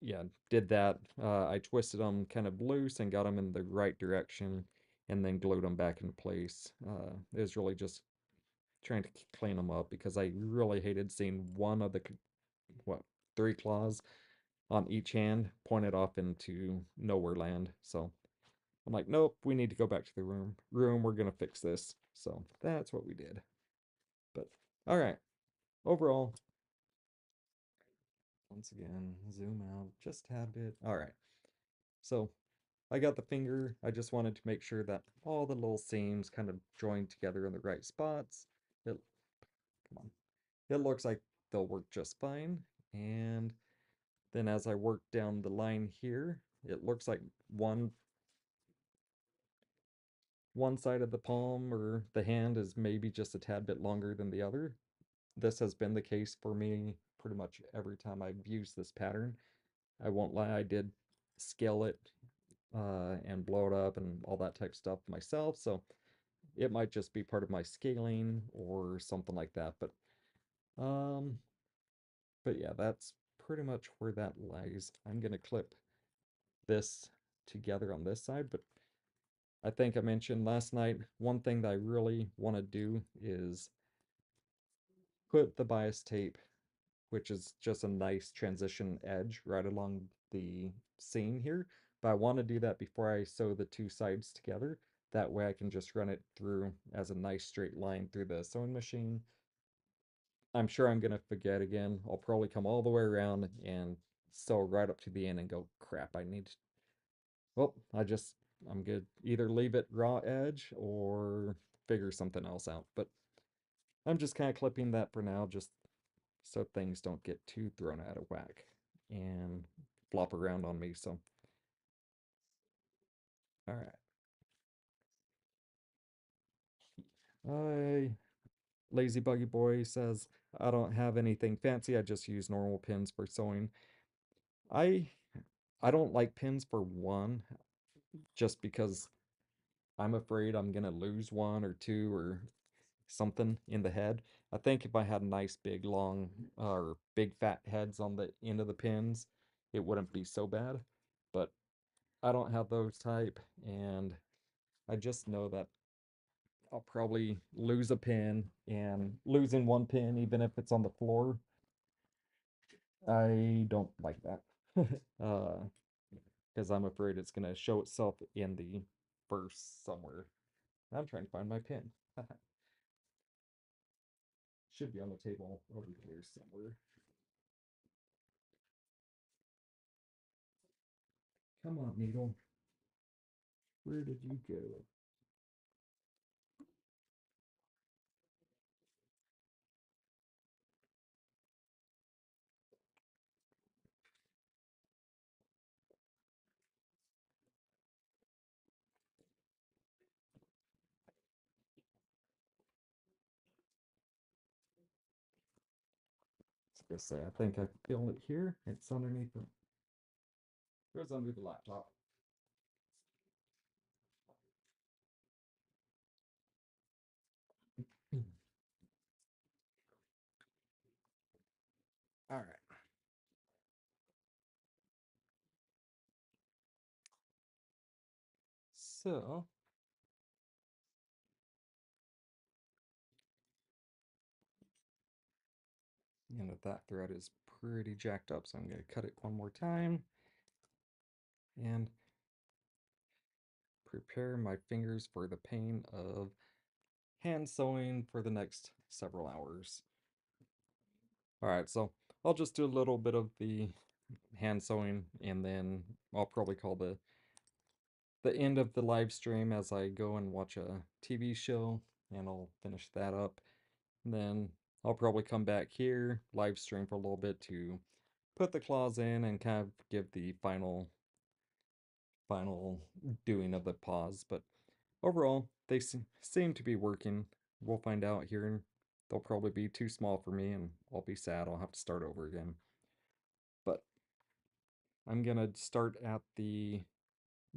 yeah did that, I twisted them kind of loose and got them in the right direction, and then glued them back into place. It was really just trying to clean them up because I really hated seeing one of the what 3 claws on each hand pointed off into nowhere land. So I'm like, nope, we need to go back to the room. We're gonna fix this. So that's what we did. But all right, overall, once again, zoom out just a tad bit. All right, so I got the finger. I just wanted to make sure that all the little seams kind of joined together in the right spots. It, come on, it looks like they'll work just fine. And then as I work down the line here, it looks like one side of the palm or the hand is maybe just a tad bit longer than the other. This has been the case for me pretty much every time I've used this pattern. I won't lie, I did scale it and blow it up and all that type of stuff myself, so it might just be part of my scaling or something like that. Um, but yeah, that's pretty much where that lies. I'm gonna clip this together on this side, but I think I mentioned last night, one thing that I really want to do is put the bias tape, which is just a nice transition edge right along the seam here. But I want to do that before I sew the two sides together. That way I can just run it through as a nice straight line through the sewing machine. I'm sure I'm going to forget again. I'll probably come all the way around and sew right up to the end and go, crap, I need to, well, I'm good. Either leave it raw edge or figure something else out. But I'm just kind of clipping that for now, just so things don't get too thrown out of whack and flop around on me. So, all right. I Lazy Buggy Boy says, I don't have anything fancy. I just use normal pins for sewing. I I don't like pins for one, just because I'm afraid I'm gonna lose one or two or something in the head. I think if I had nice big long or big fat heads on the end of the pins, it wouldn't be so bad. But I don't have those type, and I just know that I'll probably lose a pin, and losing one pin, even if it's on the floor, I don't like that. uh, because I'm afraid it's gonna show itself in the verse somewhere. I'm trying to find my pin. Should be on the table over here somewhere. Come on, needle. Where did you go? I was gonna say, I think I feel it here. It's underneath the. It was under the laptop. So, and that thread is pretty jacked up, so I'm going to cut it one more time and prepare my fingers for the pain of hand sewing for the next several hours. Alright, so I'll just do a little bit of the hand sewing and then I'll probably call the end of the live stream as I go and watch a TV show and I'll finish that up. And then I'll probably come back here, live stream for a little bit to put the claws in and kind of give the final doing of the paws. But overall, they seem to be working. We'll find out here, and they'll probably be too small for me, and I'll be sad. I'll have to start over again. But I'm gonna start at the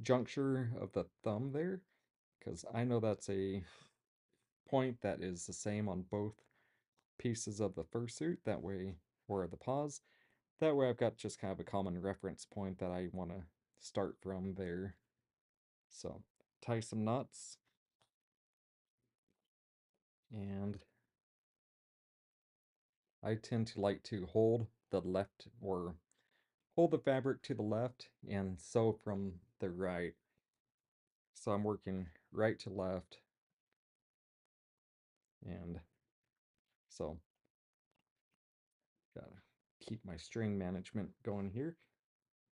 juncture of the thumb there, because I know that's a point that is the same on both pieces of the fursuit. That way, or the paws. That way, I've got just kind of a common reference point that I want to start from there. So, tie some knots, and I tend to like to hold the left or hold the fabric to the left and sew from the right. So I'm working right to left, and so gotta keep my string management going here.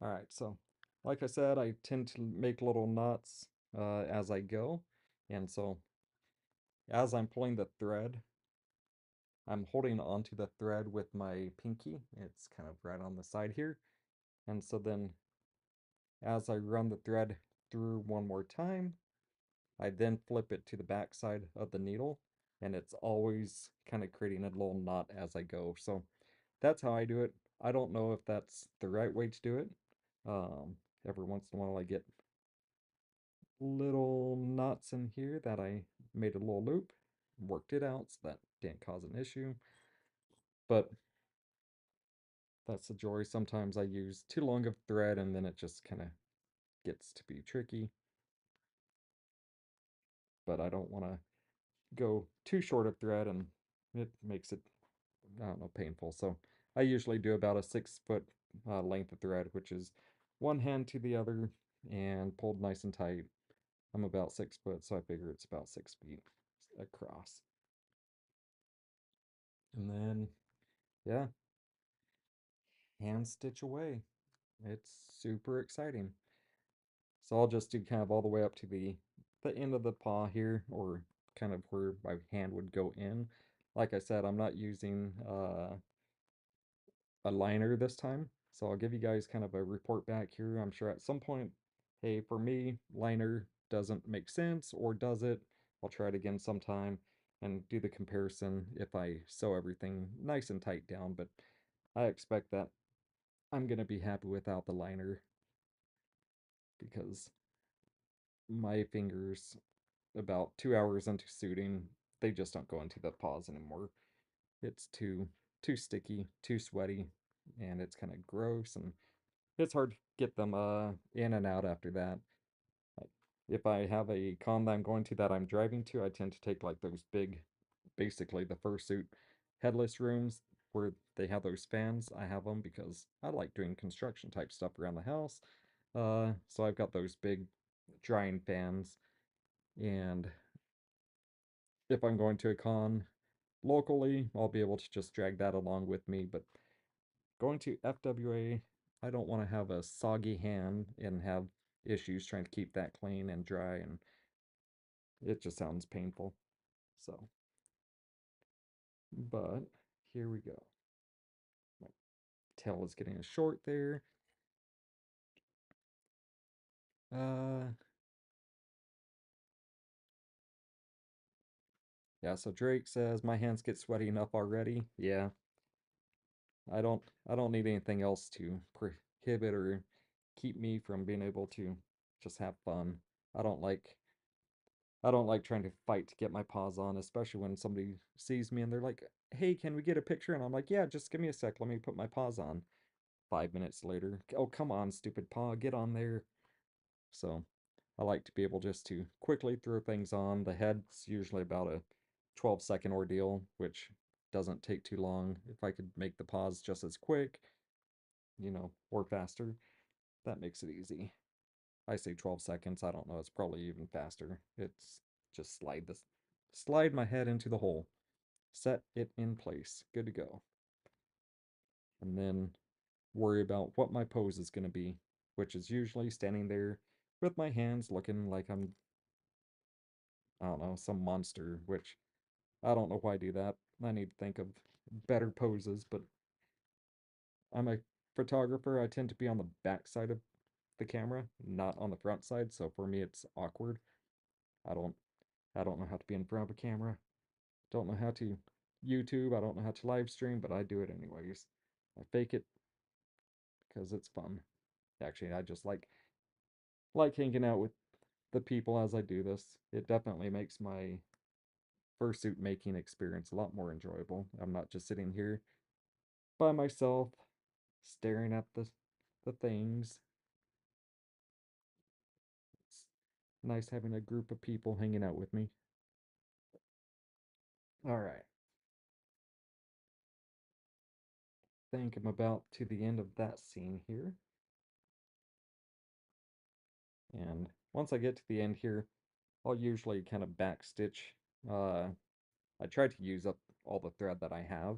All right, so like I said, I tend to make little knots as I go, and so as I'm pulling the thread, I'm holding onto the thread with my pinky. It's kind of right on the side here. And so then as I run the thread through one more time, I then flip it to the back side of the needle, and it's always kind of creating a little knot as I go. So that's how I do it. I don't know if that's the right way to do it. Every once in a while I get little knots in here that I made a little loop, worked it out so that didn't cause an issue. But that's the joy. Sometimes I use too long of thread and then it just kind of gets to be tricky. But I don't want to go too short of thread and it makes it, I don't know, painful. So I usually do about a 6 foot length of thread, which is one hand to the other and pulled nice and tight. I'm about 6 foot, so I figure it's about 6 feet across. And then, yeah, hand stitch away. It's super exciting. So I'll just do kind of all the way up to the end of the paw here, or kind of where my hand would go in. Like I said, I'm not using a liner this time, so I'll give you guys kind of a report back here. I'm sure at some point, hey, for me, liner doesn't make sense, or does it? I'll try it again sometime and do the comparison if I sew everything nice and tight down, but I expect that I'm going to be happy without the liner because my fingers, about 2 hours into suiting, they just don't go into the paws anymore. It's too sticky, too sweaty, and it's kind of gross, and it's hard to get them in and out after that. Uh, If I have a con that I'm going to that I'm driving to, I tend to take like those big, basically the fursuit headless rooms where they have those fans. I have them because I like doing construction type stuff around the house. So I've got those big drying fans, and if I'm going to a con locally, I'll be able to just drag that along with me. But going to FWA, I don't want to have a soggy hand and have issues trying to keep that clean and dry, and it just sounds painful. So, but here we go. My tail is getting short there. Uh, yeah, so Drake says my hands get sweaty enough already. Yeah, I don't need anything else to prohibit or keep me from being able to just have fun. I don't like I don't like trying to fight to get my paws on, especially when somebody sees me and they're like, "Hey, can we get a picture?" And I'm like, "Yeah, just give me a sec. Let me put my paws on." 5 minutes later, "Oh, come on, stupid paw, get on there." So I like to be able just to quickly throw things on. The head's usually about a 12-second ordeal, which doesn't take too long. If I could make the paws just as quick, or faster, that makes it easy. I say 12 seconds. I don't know. It's probably even faster. It's just slide my head into the hole, set it in place, good to go. And then worry about what my pose is going to be, which is usually standing there with my hands looking like I don't know, some monster, which I don't know why I do that. I need to think of better poses, but I'm a photographer. I tend to be on the back side of the camera, not on the front side, so for me it's awkward. I don't I don't know how to be in front of a camera. Don't know how to YouTube. I don't know how to live stream, but I do it anyways. I fake it because it's fun. Actually, I just like hanging out with the people as I do this. It definitely makes my fursuit making experience a lot more enjoyable. I'm not just sitting here by myself staring at the things. It's nice having a group of people hanging out with me. All right. I think I'm about to the end of that scene here. And once I get to the end here, I'll usually kind of backstitch. Uh, I try to use up all the thread that I have,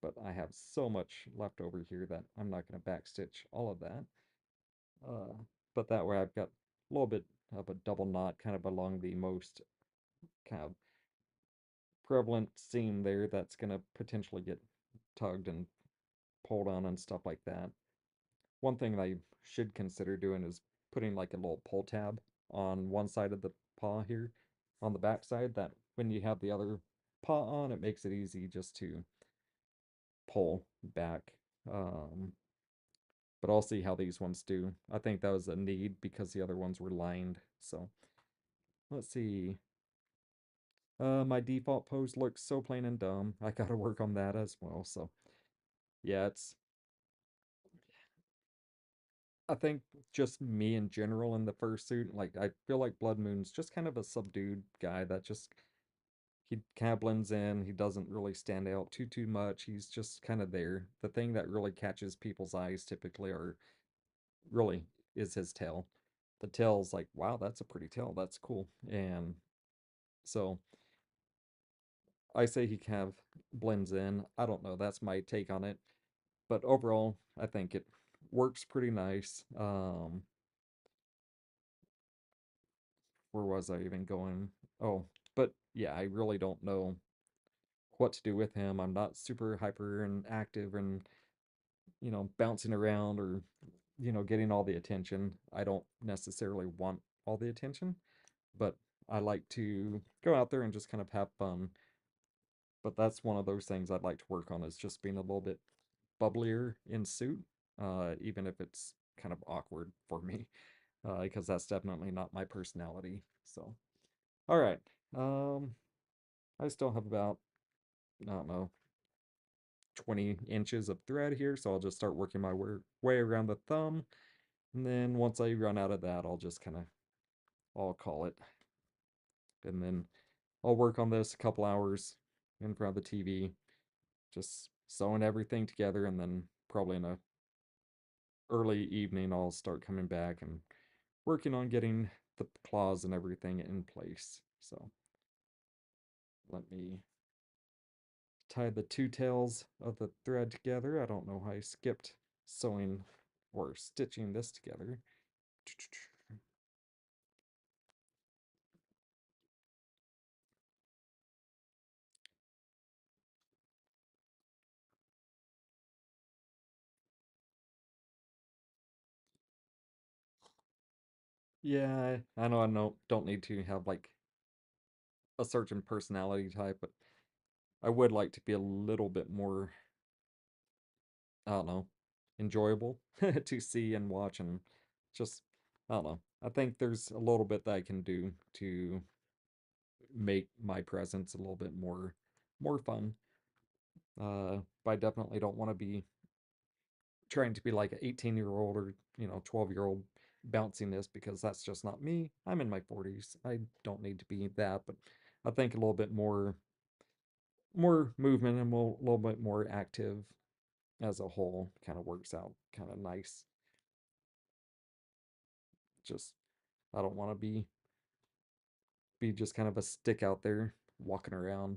but I have so much left over here that I'm not going to backstitch all of that. Uh, but that way I've got a little bit of a double knot kind of along the most kind of prevalent seam there that's going to potentially get tugged and pulled on and stuff like that. One thing that I should consider doing is putting like a little pull tab on one side of the paw here on the back side that when you have the other paw on, it makes it easy just to pull back. Um, but I'll see how these ones do. I think that was a need because the other ones were lined. So let's see. My default pose looks so plain and dumb. I gotta work on that as well. So yeah, I think just me in general in the fursuit. Like I feel like Blood Moon's just kind of a subdued guy that just he kind of blends in. He doesn't really stand out too much. He's just kind of there. The thing that really catches people's eyes typically are really is his tail. The tail's like, wow, that's a pretty tail. That's cool. And so I say he kind of blends in. I don't know. That's my take on it. But overall, I think it works pretty nice. Where was I even going? Oh, but yeah, I really don't know what to do with him. I'm not super hyper and active and, bouncing around or, getting all the attention. I don't necessarily want all the attention, but I like to go out there and just kind of have fun. But that's one of those things I'd like to work on is just being a little bit bubblier in suit, even if it's kind of awkward for me, because that's definitely not my personality. So, all right. Um, I still have about, I don't know, 20 inches of thread here, so I'll just start working my way around the thumb. And then once I run out of that, I'll call it. And then I'll work on this a couple hours in front of the TV, just sewing everything together. And then probably in a early evening, I'll start coming back and working on getting the claws and everything in place. So let me tie the two tails of the thread together. I don't know how I skipped sewing or stitching this together. Yeah, I know don't need to have like a certain personality type, but I would like to be a little bit more, I don't know, enjoyable to see and watch and just, I don't know. I think there's a little bit that I can do to make my presence a little bit more fun. But I definitely don't want to be trying to be like an 18-year-old or 12-year-old bounciness because that's just not me. I'm in my 40s. I don't need to be that, but I think a little bit more movement and a little bit more active as a whole kind of works out kind of nice. Just I don't want to be just kind of a stick out there walking around,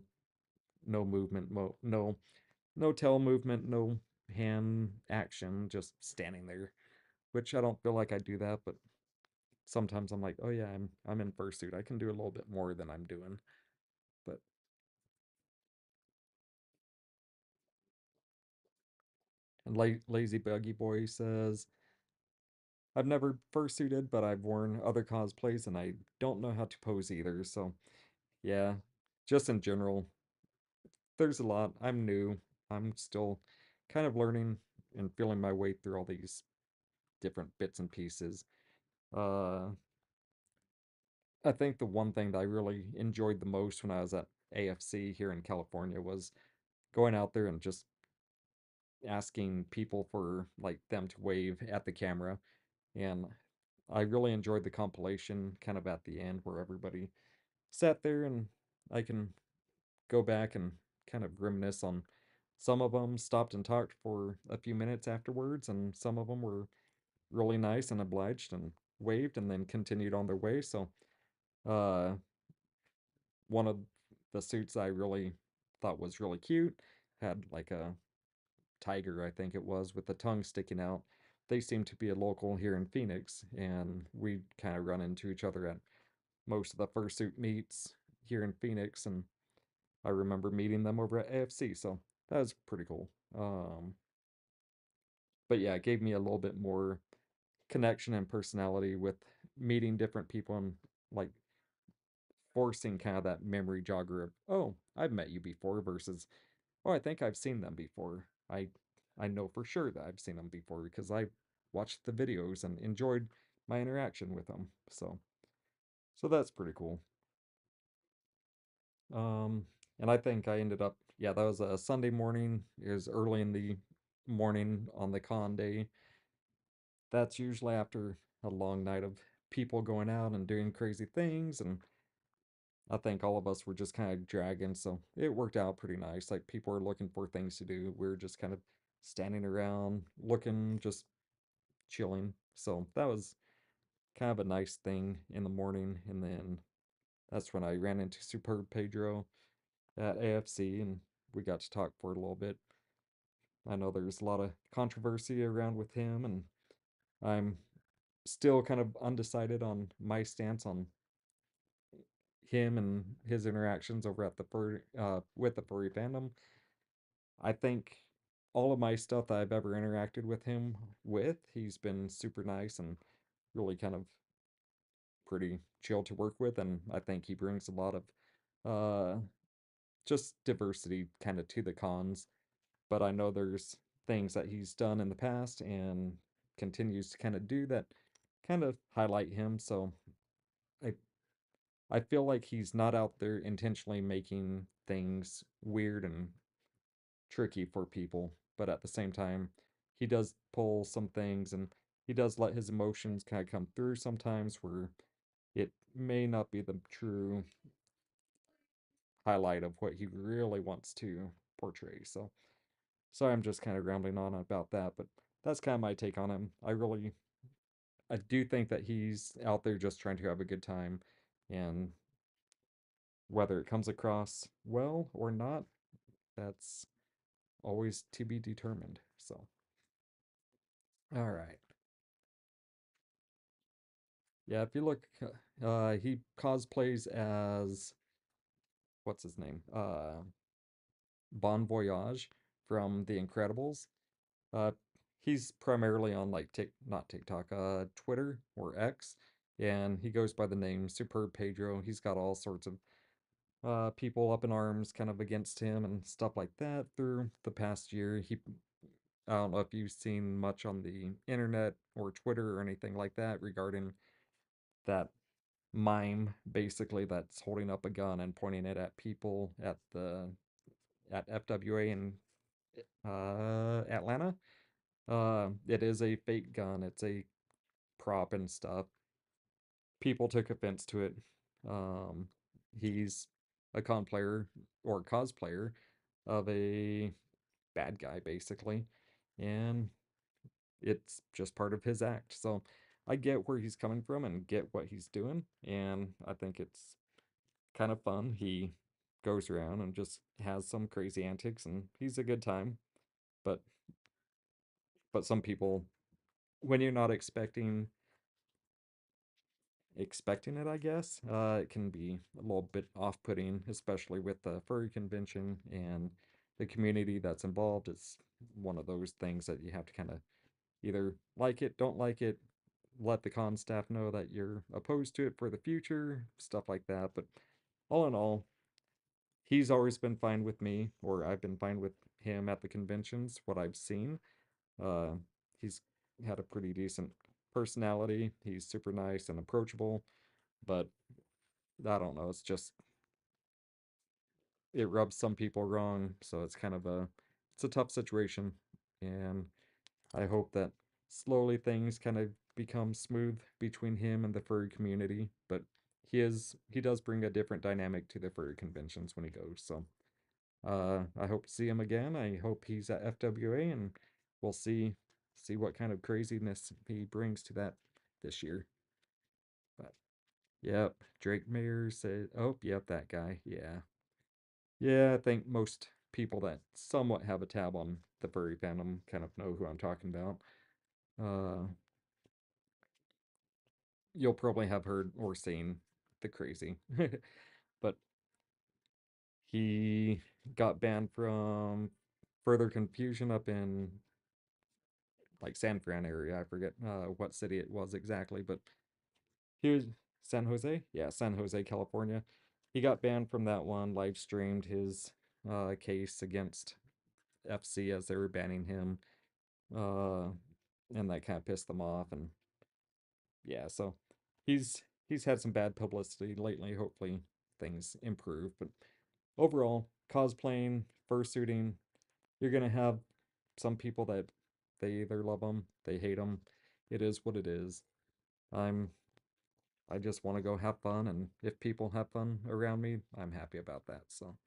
no movement, no tail movement, no hand action, just standing there. Which I don't feel like I do that, but sometimes I'm like, oh yeah, I'm in fursuit. I can do a little bit more than I'm doing. But and Lazy Buggy Boy says, I've never fursuited, but I've worn other cosplays and I don't know how to pose either. So yeah, just in general, there's a lot. I'm new. I'm still kind of learning and feeling my way through all these different bits and pieces. Uh, I think the one thing that I really enjoyed the most when I was at AFC here in California was going out there and just asking people for like them to wave at the camera. And I really enjoyed the compilation kind of at the end where everybody sat there and I can go back and kind of reminisce on some of them stopped and talked for a few minutes afterwards, and some of them were really nice and obliged and waved and then continued on their way. So, uh, one of the suits I really thought was really cute had like a tiger, I think it was, with the tongue sticking out. They seem to be a local here in Phoenix, and we kind of run into each other at most of the fursuit meets here in Phoenix, and I remember meeting them over at AFC, so that was pretty cool. But yeah, it gave me a little bit more connection and personality with meeting different people and like forcing kind of that memory jogger of, oh, I've met you before versus, oh, I think I've seen them before. I know for sure that I've seen them before because I watched the videos and enjoyed my interaction with them. So that's pretty cool. Um, and I think I ended up, yeah, that was a Sunday morning. It was early in the morning on the con day. That's usually after a long night of people going out and doing crazy things. And I think all of us were just kind of dragging. So it worked out pretty nice. Like people were looking for things to do. We were just kind of standing around, looking, just chilling. So that was kind of a nice thing in the morning. And then that's when I ran into Superb Pedro at AFC and we got to talk for a little bit. I know there's a lot of controversy around with him, and I'm still kind of undecided on my stance on him and his interactions over at the with the furry fandom. I think all of my stuff that I've ever interacted with him with, he's been super nice and really kind of pretty chill to work with, and I think he brings a lot of uh just diversity kind of to the cons. But I know there's things that he's done in the past and continues to kind of do that kind of highlight him. So I I feel like he's not out there intentionally making things weird and tricky for people, but at the same time, he does pull some things and he does let his emotions kind of come through sometimes where it may not be the true highlight of what he really wants to portray. So I'm just kind of rambling on about that, but that's kind of my take on him. I do think that he's out there just trying to have a good time, and whether it comes across well or not, that's always to be determined. So, all right. Yeah, if you look, he cosplays as what's his name? Bon Voyage from The Incredibles. Uh, he's primarily on like not TikTok, Twitter or X, and he goes by the name Superb Pedro. He's got all sorts of people up in arms kind of against him and stuff like that through the past year. I don't know if you've seen much on the internet or Twitter or anything like that regarding that mime basically that's holding up a gun and pointing it at people at FWA in Atlanta. It is a fake gun. It's a prop and stuff, people took offense to it. Um, he's a con player or cosplayer of a bad guy, basically, and it's just part of his act. So I get where he's coming from and get what he's doing, and I think it's kind of fun. He goes around and just has some crazy antics, and he's a good time. But some people, when you're not expecting it, I guess, it can be a little bit off-putting, especially with the furry convention and the community that's involved. It's one of those things that you have to kind of either like it, don't like it, let the con staff know that you're opposed to it for the future, stuff like that. But all in all, he's always been fine with me, or I've been fine with him at the conventions, what I've seen. Uh, he's had a pretty decent personality. He's super nice and approachable, but I don't know. It's just it rubs some people wrong, so it's kind of a tough situation, and I hope that slowly things kind of become smooth between him and the furry community. But he does bring a different dynamic to the furry conventions when he goes. So I hope to see him again. I hope he's at FWA, and we'll see what kind of craziness he brings to that this year. But yep, Drake Mayer said, "Oh, yep, that guy. Yeah, yeah." I think most people that somewhat have a tab on the furry fandom kind of know who I'm talking about. Uh, you'll probably have heard or seen the crazy, but he got banned from Further Confusion up in like San Fran area. I forget what city it was exactly, but he was San Jose. Yeah, San Jose, California. He got banned from that one. Live streamed his case against FC as they were banning him, uh, and that kind of pissed them off. And yeah, so he's had some bad publicity lately. Hopefully things improve, but overall, cosplaying, fursuiting, you're gonna have some people that they either love them, they hate them. It is what it is. I'm I just want to go have fun, and if people have fun around me, I'm happy about that. So,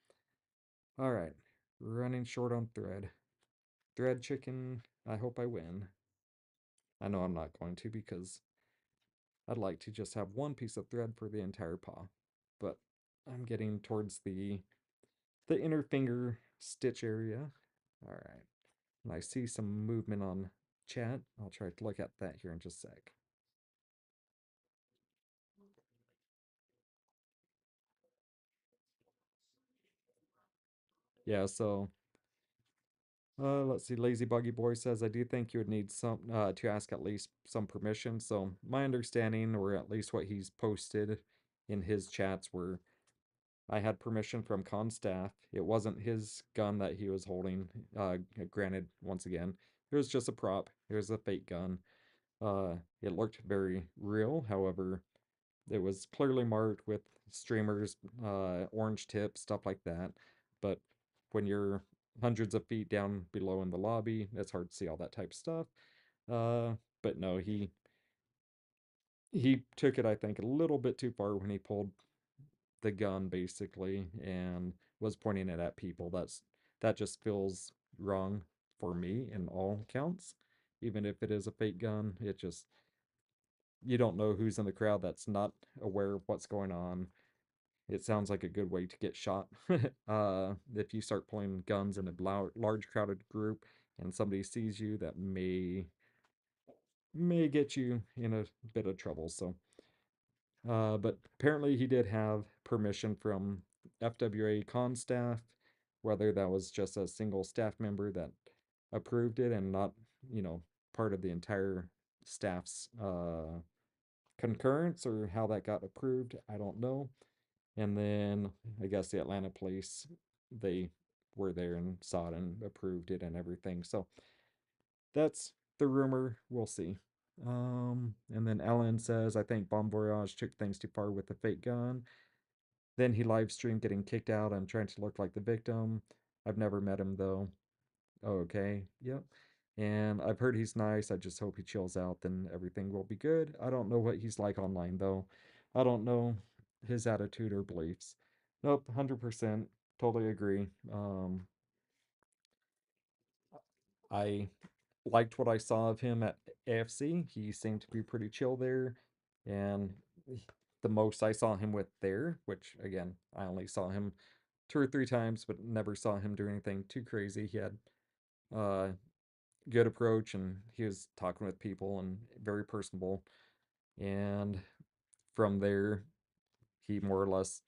all right, running short on thread. Thread chicken. I hope I win. I know I'm not going to because I'd like to just have one piece of thread for the entire paw, but I'm getting towards the inner finger stitch area. All right. And I see some movement on chat. I'll try to look at that here in just a sec. Yeah, so let's see. Lazy Buggy Boy says, I do think you would need some to ask at least some permission. So my understanding, or at least what he's posted in his chats, were I had permission from con staff. It wasn't his gun that he was holding. Granted, once again, it was just a prop. It was a fake gun. It looked very real. However, it was clearly marked with streamers, orange tips, stuff like that. But when you're hundreds of feet down below in the lobby, it's hard to see all that type of stuff. But no, he took it, I think, a little bit too far when he pulled the gun basically and was pointing it at people. That just feels wrong for me in all counts. Even if it is a fake gun, it just you don't know who's in the crowd that's not aware of what's going on. It sounds like a good way to get shot. If you start pulling guns in a large crowded group and somebody sees you, that may get you in a bit of trouble. So, but apparently he did have permission from FWA con staff, whether that was just a single staff member that approved it and not, you know, part of the entire staff's concurrence or how that got approved. I don't know. And then I guess the Atlanta police, they were there and saw it and approved it and everything. So that's the rumor. We'll see. And then Ellen says, I think Bon Voyage took things too far with the fake gun. Then he live streamed getting kicked out and trying to look like the victim. I've never met him though. Oh, okay. Yep. And I've heard he's nice. I just hope he chills out, then everything will be good. I don't know what he's like online though. I don't know his attitude or beliefs. Nope, 100%. Totally agree. I liked what I saw of him at AFC. He seemed to be pretty chill there. And the most I saw him with there, which again, I only saw him 2 or 3 times, but never saw him do anything too crazy. He had uh good approach and he was talking with people and very personable. And from there, he more or less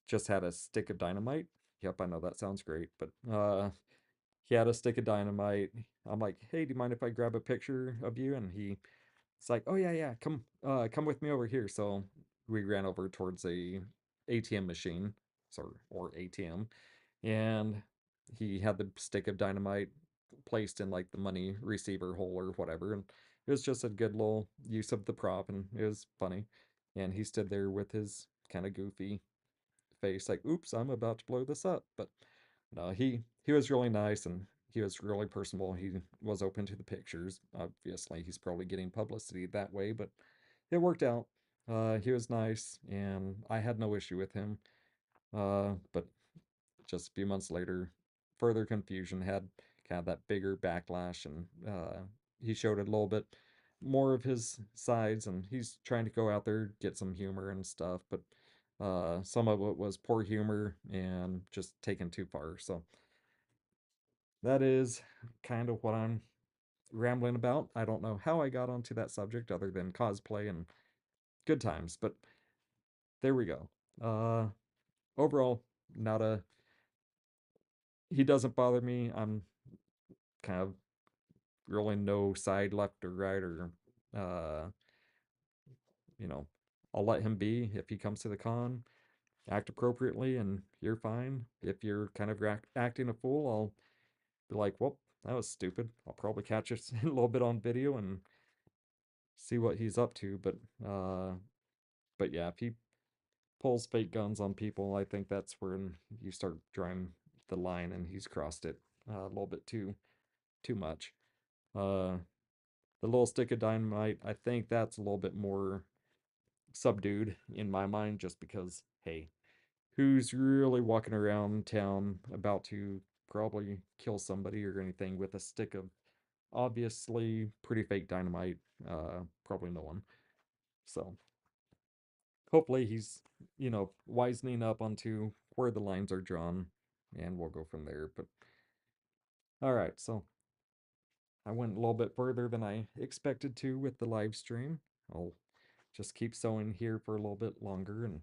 just had a stick of dynamite. Yep, I know that sounds great, but he had a stick of dynamite. I'm like, hey, do you mind if I grab a picture of you? And it's like, oh yeah, yeah, come with me over here. So we ran over towards a ATM machine, or ATM, and he had the stick of dynamite placed in like the money receiver hole or whatever, and it was just a good little use of the prop, and it was funny. And he stood there with his kind of goofy face, like, "Oops, I'm about to blow this up." But no, he was really nice and he was really personable. He was open to the pictures. Obviously, he's probably getting publicity that way, but it worked out. He was nice, and I had no issue with him. But just a few months later, further confusion had kind of that bigger backlash, and he showed a little bit more of his sides, and he's trying to go out there, get some humor and stuff, but some of it was poor humor and just taken too far. So that is kind of what I'm rambling about. I don't know how I got onto that subject other than cosplay and good times, but there we go. Uh, Overall, not a he doesn't bother me. I'm kind of really no side left or right or uh you know I'll let him be. If he comes to the con, act appropriately and you're fine. If you're kind of acting a fool, I'll be like, well, that was stupid. I'll probably catch it a little bit on video and see what he's up to. Uh but yeah, if he pulls fake guns on people, I think that's when you start drawing the line, and he's crossed it a little bit too much. uh the little stick of dynamite, I think that's a little bit more subdued in my mind, just because, hey, who's really walking around town about to probably kill somebody or anything with a stick of obviously pretty fake dynamite? Probably no one. So hopefully he's, wisening up onto where the lines are drawn, and we'll go from there. But all right, so I went a little bit further than I expected to with the live stream. I'll just keep sewing here for a little bit longer and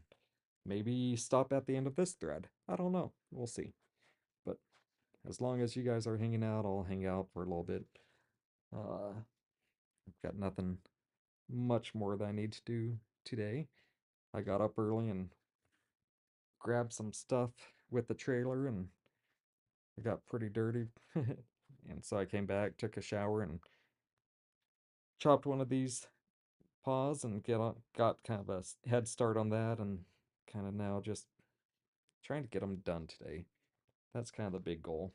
maybe stop at the end of this thread. I don't know. We'll see. But as long as you guys are hanging out, I'll hang out for a little bit. I've got nothing much more that I need to do today. I got up early and grabbed some stuff with the trailer, and it got pretty dirty. And so I came back, took a shower, and chopped one of these paws and got kind of a head start on that, and kind of now just trying to get them done today. That's kind of the big goal.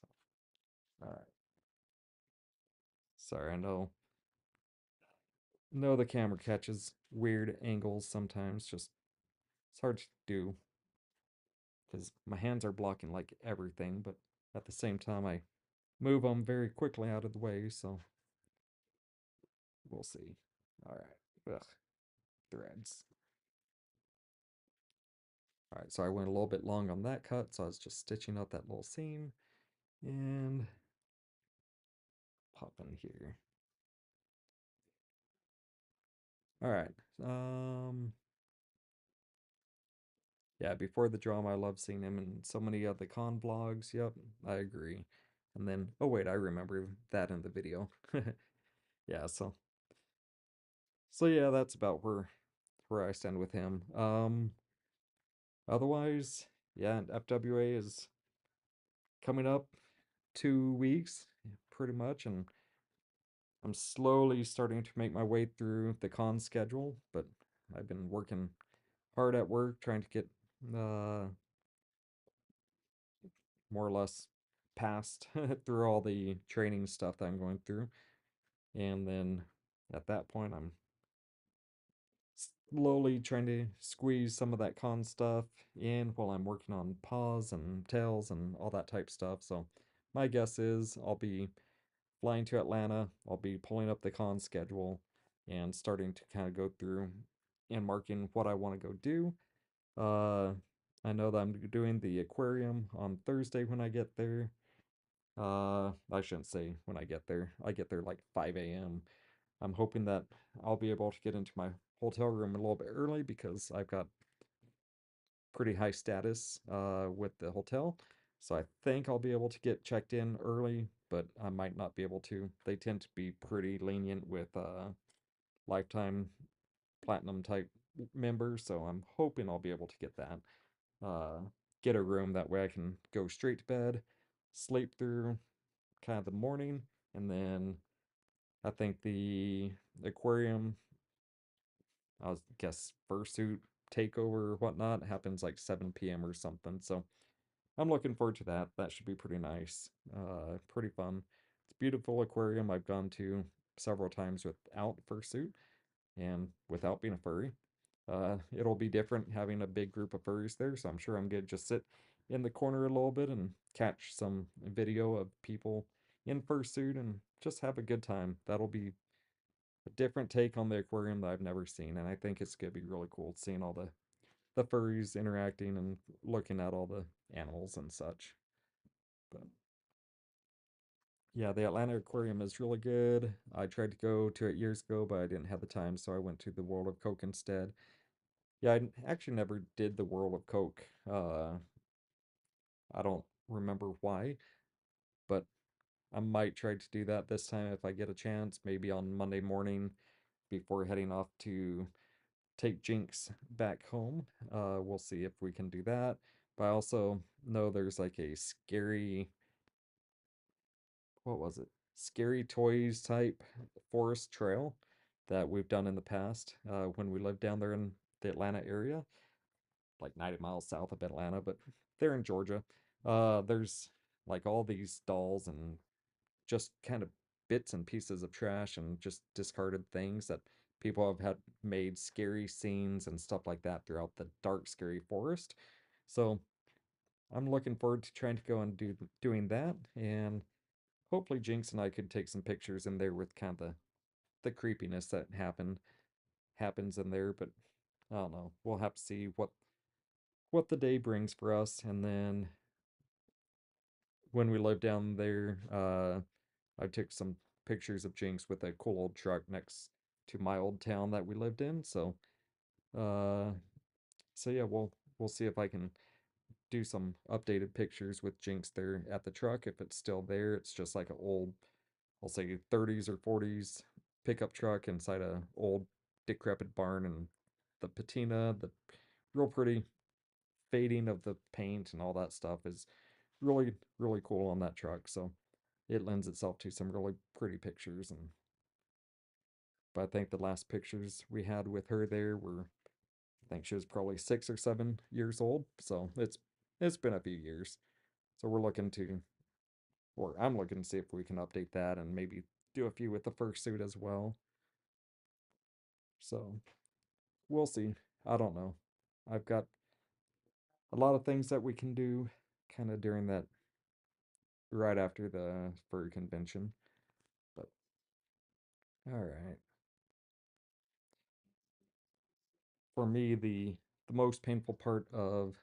So, all right. Sorry, I know the camera catches weird angles sometimes. Just it's hard to do because my hands are blocking like everything, but at the same time I move them very quickly out of the way. So we'll see. All right. Ugh, threads. All right, so I went a little bit long on that cut, so I was just stitching up that little seam and pop in here. All right. Yeah, before the drama, I love seeing him in so many of the con vlogs. Yep, I agree. And then, oh wait, I remember that in the video. Yeah, so yeah, that's about where I stand with him. Otherwise, yeah, FWA is coming up 2 weeks, pretty much, and I'm slowly starting to make my way through the con schedule, but I've been working hard at work trying to get uh more or less past through all the training stuff that I'm going through. And then at that point, I'm slowly trying to squeeze some of that con stuff in while I'm working on paws and tails and all that type stuff. So my guess is I'll be flying to Atlanta. I'll be pulling up the con schedule and starting to kind of go through and marking what I want to go do. Uh, I know that I'm doing the aquarium on Thursday when I get there. I shouldn't say when I get there. I get there like 5 a.m. I'm hoping that I'll be able to get into my hotel room a little bit early because I've got pretty high status with the hotel. So I think I'll be able to get checked in early, but I might not be able to. They tend to be pretty lenient with lifetime platinum type members, so I'm hoping I'll be able to get that. Uh, get a room that way I can go straight to bed, sleep through kind of the morning, and then I think the aquarium, I guess fursuit takeover or whatnot happens like 7 p.m. or something. So I'm looking forward to that. That should be pretty nice. Pretty fun. It's a beautiful aquarium I've gone to several times without fursuit and without being a furry. It'll be different having a big group of furries there, so I'm sure I'm gonna just sit in the corner a little bit and catch some video of people in fursuit and just have a good time. That'll be a different take on the aquarium that I've never seen, and I think it's gonna be really cool seeing all the furries interacting and looking at all the animals and such. But yeah, the Atlanta Aquarium is really good. I tried to go to it years ago, but I didn't have the time, so I went to the World of Coke instead. Yeah, I actually never did the World of Coke. I don't remember why, but I might try to do that this time if I get a chance, maybe on Monday morning before heading off to take Jinx back home. We'll see if we can do that. But I also know there's like a scary, what was it? Scary Toys type forest trail that we've done in the past when we lived down there in the Atlanta area, like 90 miles south of Atlanta, but they're in Georgia. There's like all these dolls and just kind of bits and pieces of trash and just discarded things that people have had made scary scenes and stuff like that throughout the dark, scary forest. So I'm looking forward to trying to go and doing that, and hopefully Jinx and I could take some pictures in there with kind of the creepiness that happens in there. But I don't know. We'll have to see what the day brings for us, and then when we lived down there, I took some pictures of Jinx with a cool old truck next to my old town that we lived in. Uh, so yeah, we'll see if I can do some updated pictures with Jinx there at the truck. If it's still there, it's just like an old, I'll say 30s or 40s pickup truck inside a old decrepit barn, and the patina, the real pretty fading of the paint and all that stuff is really cool on that truck. So it lends itself to some really pretty pictures. And but I think the last pictures we had with her there were, I think she was probably 6 or 7 years old. So it's been a few years. So we're looking to, or I'm looking to see if we can update that and maybe do a few with the fursuit as well. So we'll see. I don't know. I've got a lot of things that we can do kind of during that right after the furry convention. But all right. For me, the most painful part of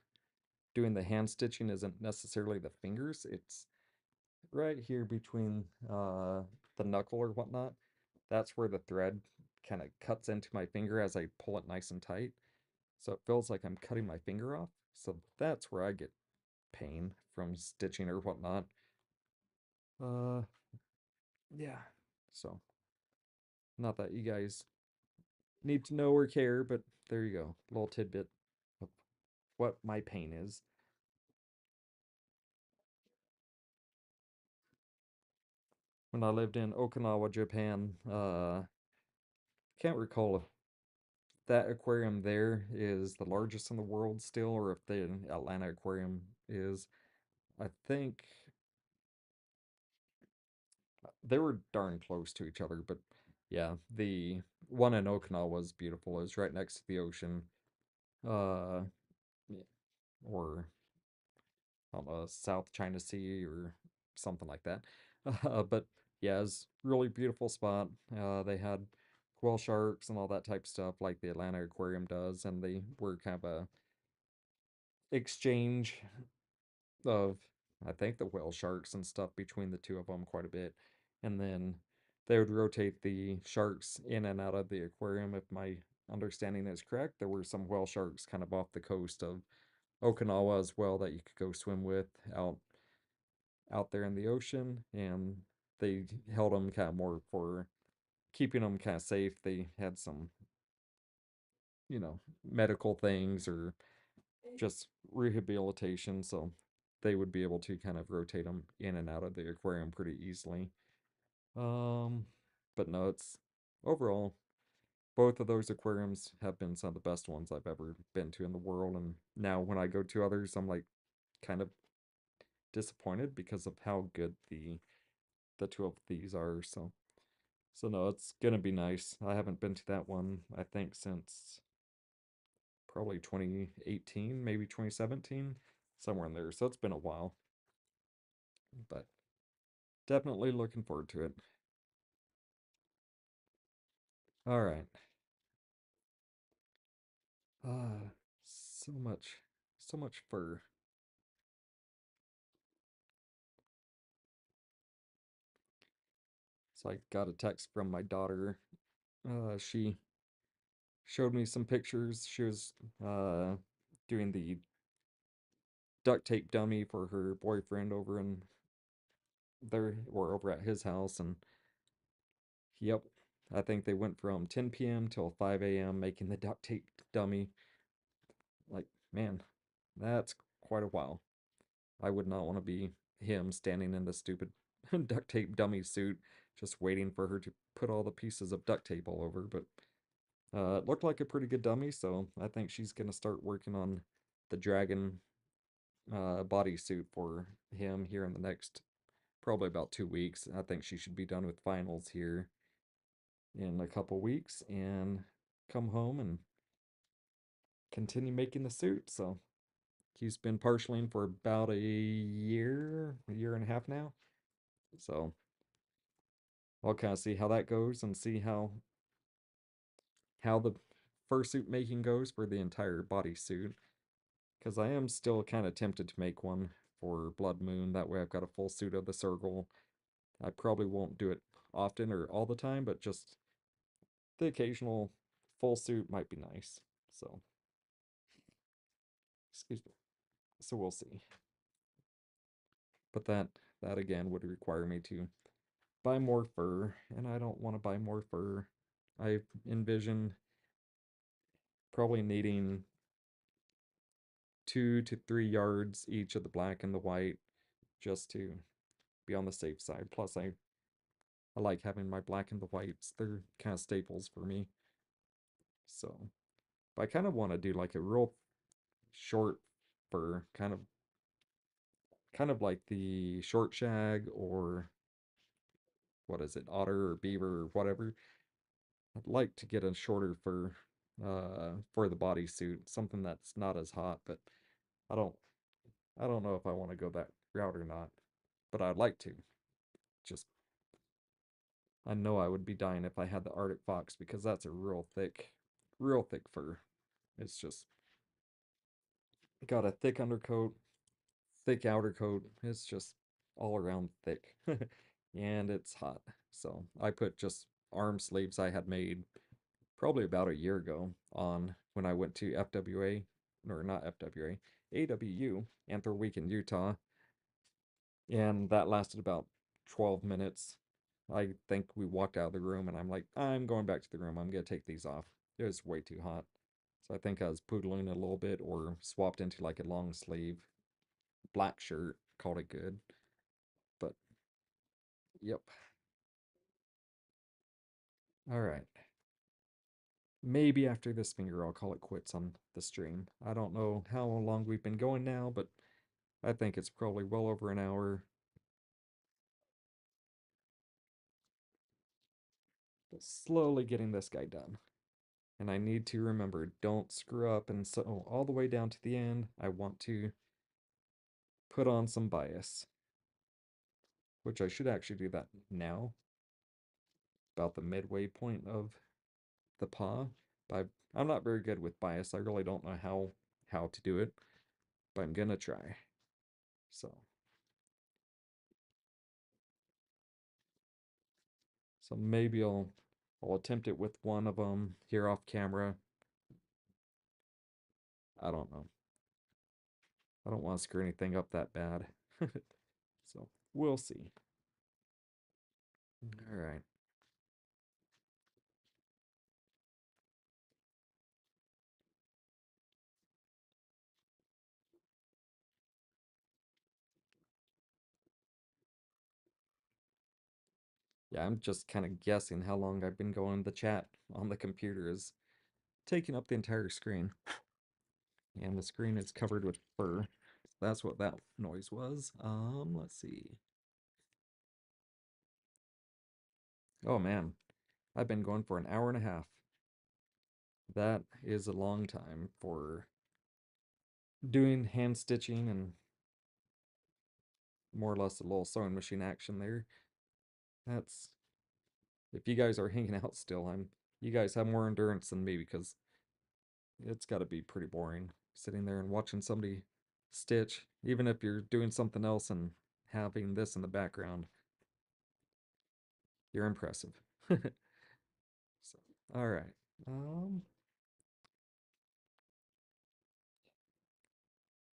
doing the hand stitching isn't necessarily the fingers. It's right here between the knuckle or whatnot. That's where the thread kind of cuts into my finger as I pull it nice and tight. So it feels like I'm cutting my finger off. So that's where I get pain from stitching or whatnot. Uh, yeah. So not that you guys need to know or care, but there you go. A little tidbit of what my pain is. When I lived in Okinawa, Japan, can't recall if that aquarium there is the largest in the world still, or if the Atlanta aquarium is. I think they were darn close to each other, but yeah, the one in Okinawa was beautiful. It was right next to the ocean, uh, yeah, or I don't know, South China Sea or something like that. But yeah, it's really beautiful spot. They had quail sharks and all that type of stuff like the Atlanta Aquarium does, and they were kind of a exchange of I think the whale sharks and stuff between the two of them quite a bit. And then they would rotate the sharks in and out of the aquarium if my understanding is correct. There were some whale sharks kind of off the coast of Okinawa as well that you could go swim with out there in the ocean, and they held them kind of more for keeping them kind of safe. They had some, medical things or just rehabilitation, so they would be able to kind of rotate them in and out of the aquarium pretty easily. Um, but no, it's overall both of those aquariums have been some of the best ones I've ever been to in the world, and now when I go to others, I'm like kind of disappointed because of how good the two of these are. So no, it's gonna be nice. I haven't been to that one I think since probably 2018, maybe 2017, somewhere in there. So it's been a while, but definitely looking forward to it. All right. Ah, so much fur. So I got a text from my daughter. She showed me some pictures. She was uh doing the duct tape dummy for her boyfriend over in there or over at his house, and yep, I think they went from 10 p.m. till 5 a.m. making the duct tape dummy. Like, man, that's quite a while. I would not want to be him standing in the stupid duct tape dummy suit, just waiting for her to put all the pieces of duct tape all over. But it looked like a pretty good dummy, so I think she's gonna start working on the dragon bodysuit for him here in the next probably about 2 weeks. I think she should be done with finals here in a couple weeks and come home and continue making the suit. So he's been partialing for about a year and a half now. So I'll kind of see how that goes and see how the fursuit making goes for the entire bodysuit. Because I am still kind of tempted to make one for Blood Moon. That way I've got a full suit of the Sergal. I probably won't do it often or all the time, but just the occasional full suit might be nice. So, excuse me. So we'll see. But that again would require me to buy more fur, and I don't want to buy more fur. I envision probably needing 2 to 3 yards each of the black and the white just to be on the safe side. Plus, I like having my black and the whites. They're kind of staples for me. So, but I kind of want to do like a real short fur, kind of like the short shag or what is it, otter or beaver or whatever. I'd like to get a shorter fur for the bodysuit, something that's not as hot, but I don't I don't know if I want to go that route or not. But I'd like to. Just I know I would be dying if I had the Arctic fox because that's a real thick fur. It's just got a thick undercoat, thick outer coat. It's just all around thick. And it's hot. So I put just arm sleeves I had made probably about a year ago on when I went to FWA, or not FWA, AWU, Anther Week in Utah. And that lasted about 12 minutes. I think we walked out of the room, and I'm like, I'm going back to the room. I'm going to take these off. It was way too hot. So I think I was poodling a little bit or swapped into like a long sleeve black shirt, called it good. But yep. All right. Maybe after this finger, I'll call it quits on the stream. I don't know how long we've been going now, but I think it's probably well over an hour. slowly getting this guy done. And I need to remember, don't screw up. And so all the way down to the end, I want to put on some bias, which I should actually do that now, about the midway point of the paw. But I'm not very good with bias. I really don't know how to do it, but I'm gonna try. So maybe I'll attempt it with one of them here off camera. I don't know. I don't want to screw anything up that bad. So we'll see. All right. Yeah, I'm just kind of guessing how long I've been going. The chat on the computer is taking up the entire screen, and the screen is covered with fur. That's what that noise was. Let's see. Oh man, I've been going for an hour and a half. That is a long time for doing hand stitching and more or less a little sewing machine action there. That's if you guys are hanging out still, you guys have more endurance than me because it's got to be pretty boring sitting there and watching somebody stitch, even if you're doing something else and having this in the background. You're impressive. So, all right. Um,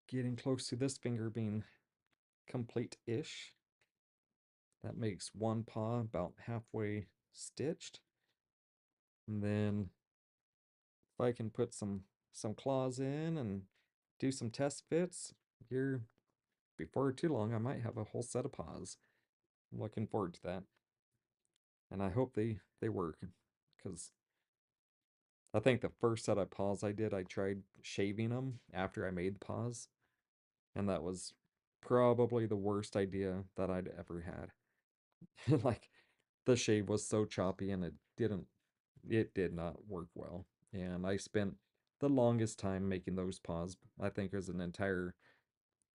Getting close to this finger being complete-ish. That makes one paw about halfway stitched. And then if I can put some claws in and do some test fits, here before too long I might have a whole set of paws. I'm looking forward to that. And I hope they work because I think the first set of paws I did, I tried shaving them after I made the paws, and that was probably the worst idea that I'd ever had. Like the shave was so choppy and it did not work well. And I spent the longest time making those paws. I think it was an entire,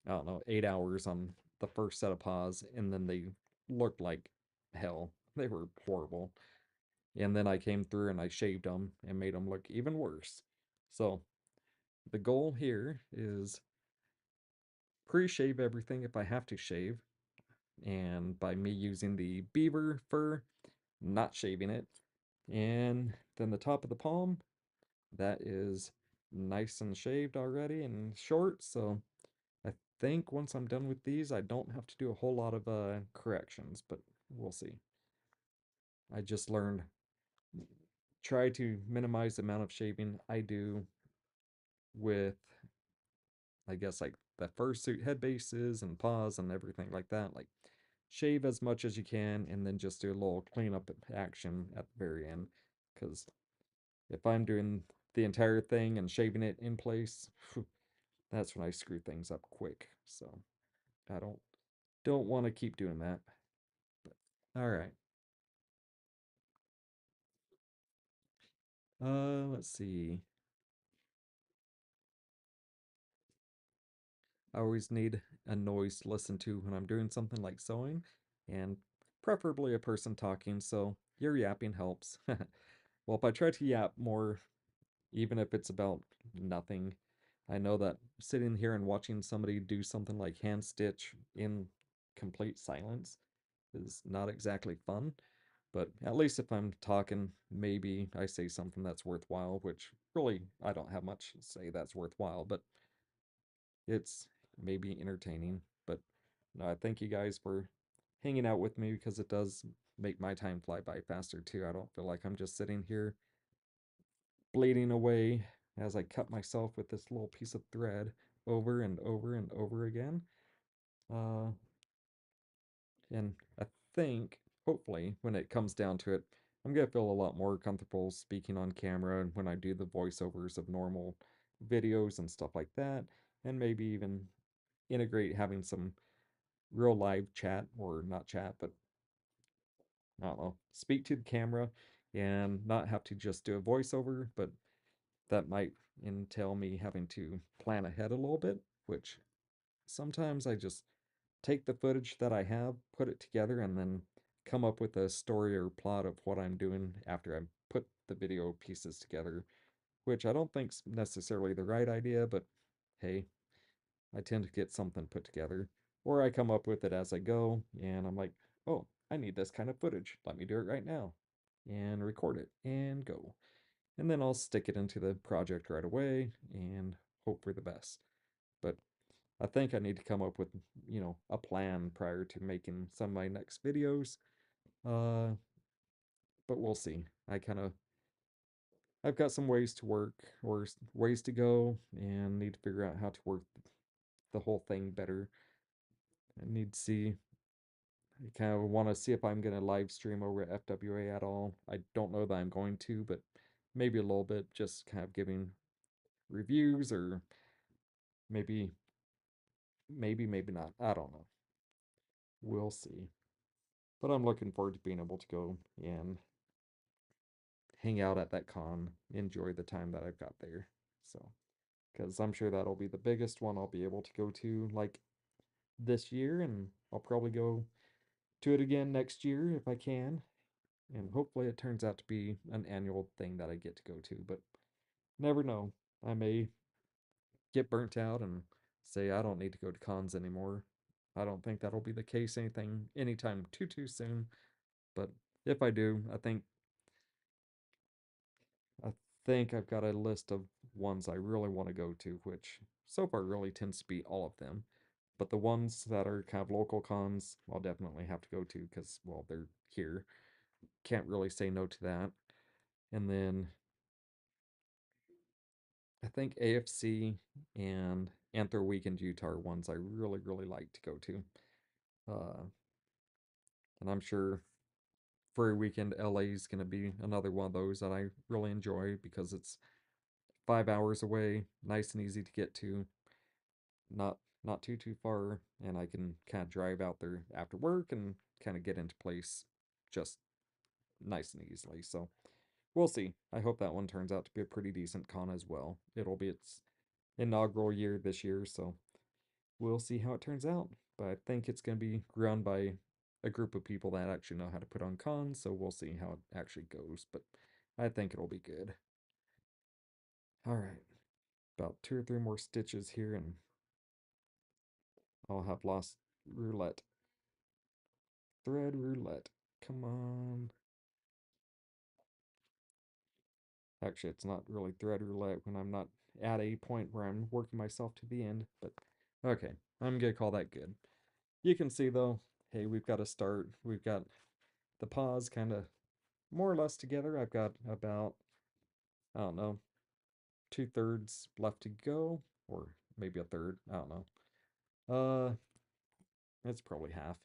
I don't know, 8 hours on the first set of paws, and then they looked like hell. They were horrible. And then I came through and I shaved them and made them look even worse. So the goal here is pre-shave everything if I have to shave, and by me using the beaver fur, not shaving it. And then the top of the palm, that is nice and shaved already and short, so I think once I'm done with these, I don't have to do a whole lot of corrections, but we'll see. I just learned try to minimize the amount of shaving I do with, I guess, like the fursuit head bases and paws and everything like that. Like, shave as much as you can and then just do a little cleanup action at the very end. Because if I'm doing the entire thing and shaving it in place, that's when I screw things up quick. So I don't want to keep doing that. But all right. Let's see. I always need a noise to listen to when I'm doing something like sewing, and preferably a person talking, so your yapping helps. Well, if I try to yap more, even if it's about nothing, I know that sitting here and watching somebody do something like hand stitch in complete silence is not exactly fun. But at least if I'm talking, maybe I say something that's worthwhile, which really I don't have much to say that's worthwhile, but it's maybe entertaining. But no, I thank you guys for hanging out with me because it does make my time fly by faster too. I don't feel like I'm just sitting here bleeding away as I cut myself with this little piece of thread over and over and over again. Uh, and I think, hopefully, when it comes down to it, I'm gonna feel a lot more comfortable speaking on camera and when I do the voiceovers of normal videos and stuff like that, and maybe even integrate having some real live chat or not chat, but I don't know, speak to the camera and not have to just do a voiceover, but that might entail me having to plan ahead a little bit, which sometimes I just take the footage that I have, put it together, and then come up with a story or plot of what I'm doing after I put the video pieces together, which I don't think's necessarily the right idea, but hey, I tend to get something put together. Or I come up with it as I go, and I'm like, oh, I need this kind of footage. Let me do it right now. And record it and go. And then I'll stick it into the project right away and hope for the best. But I think I need to come up with, a plan prior to making some of my next videos. Uh, but we'll see. I've got some ways to work or ways to go and need to figure out how to work the whole thing better. I need to see, I kind of want to see if I'm going to live stream over at FWA at all. I don't know that I'm going to, but maybe a little bit, just kind of giving reviews or maybe, maybe not. I don't know. We'll see. But I'm looking forward to being able to go and hang out at that con, enjoy the time that I've got there. So, because I'm sure that'll be the biggest one I'll be able to go to like this year, and I'll probably go to it again next year if I can. And hopefully it turns out to be an annual thing that I get to go to, but never know. I may get burnt out and say I don't need to go to cons anymore. I don't think that'll be the case anytime too soon, but if I do, I think I've got a list of ones I really want to go to, which so far really tends to be all of them. But the ones that are kind of local cons, I'll definitely have to go to because, well, they're here. Can't really say no to that. And then I think AFC and Anther Weekend Utah are ones I really, really like to go to. Uh, and I'm sure Furry Weekend LA is going to be another one of those that I really enjoy because it's 5 hours away, nice and easy to get to, not not too far, and I can kind of drive out there after work and kind of get into place just nice and easily. So we'll see. I hope that one turns out to be a pretty decent con as well. It'll be its inaugural year this year, so we'll see how it turns out. But I think it's going to be run by a group of people that actually know how to put on cons, so we'll see how it actually goes. But I think it'll be good. All right, about 2 or 3 more stitches here, and I'll have lost roulette. Thread roulette. Come on. Actually, it's not really thread roulette when I'm not at a point where I'm working myself to the end, but okay, I'm gonna call that good. You can see though, hey, we've got a start. We've got the paws kind of more or less together. I've got about, I don't know, 2/3 left to go, or maybe a third. I don't know. Uh, it's probably half.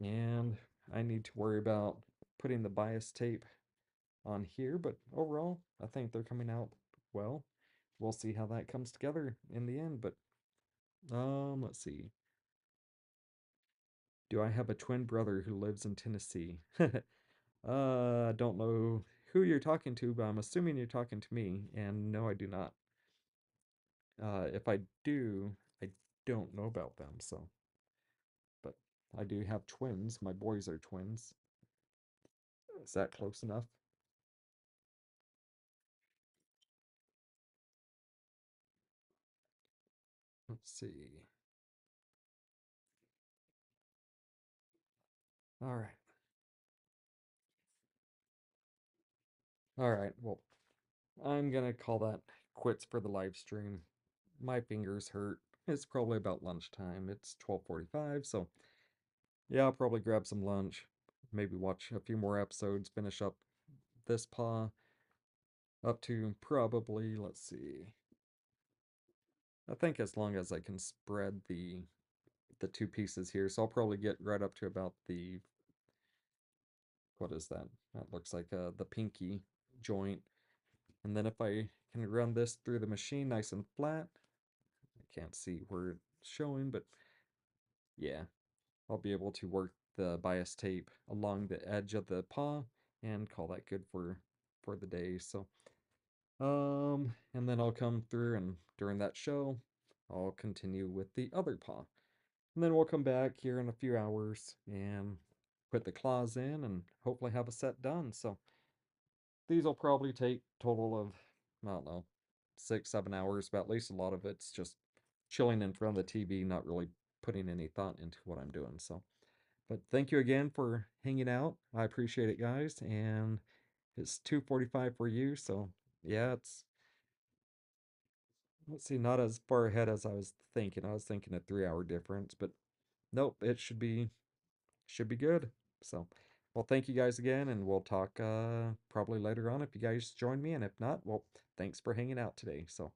And I need to worry about putting the bias tape on here, but overall, I think they're coming out well. We'll see how that comes together in the end, but let's see. Do I have a twin brother who lives in Tennessee? I don't know who you're talking to, but I'm assuming you're talking to me, and no, I do not. If I do, I don't know about them, so, but I do have twins. My boys are twins. Is that close enough? Let's see. All right. All right. Well, I'm gonna call that quits for the live stream. My fingers hurt. It's probably about lunchtime. It's 12:45, so yeah, I'll probably grab some lunch, maybe watch a few more episodes, finish up this paw up to probably, let's see. I think as long as I can spread the two pieces here, so I'll probably get right up to about the, what is that? That looks like the pinky joint. And then if I can run this through the machine nice and flat, I can't see where it's showing, but yeah, I'll be able to work the bias tape along the edge of the paw and call that good for the day. So and then I'll come through and during that show, I'll continue with the other paw. And then we'll come back here in a few hours and put the claws in and hopefully have a set done. So these will probably take total of, I don't know, 6, 7 hours, but at least a lot of it's just chilling in front of the TV, not really putting any thought into what I'm doing. So, but thank you again for hanging out. I appreciate it, guys. And it's 2:45 for you, so yeah, it's let's see, not as far ahead as I was thinking. I was thinking a 3 hour difference, but nope, it should be good. So, well, thank you guys again, and we'll talk probably later on if you guys join me, and if not, well, thanks for hanging out today. So,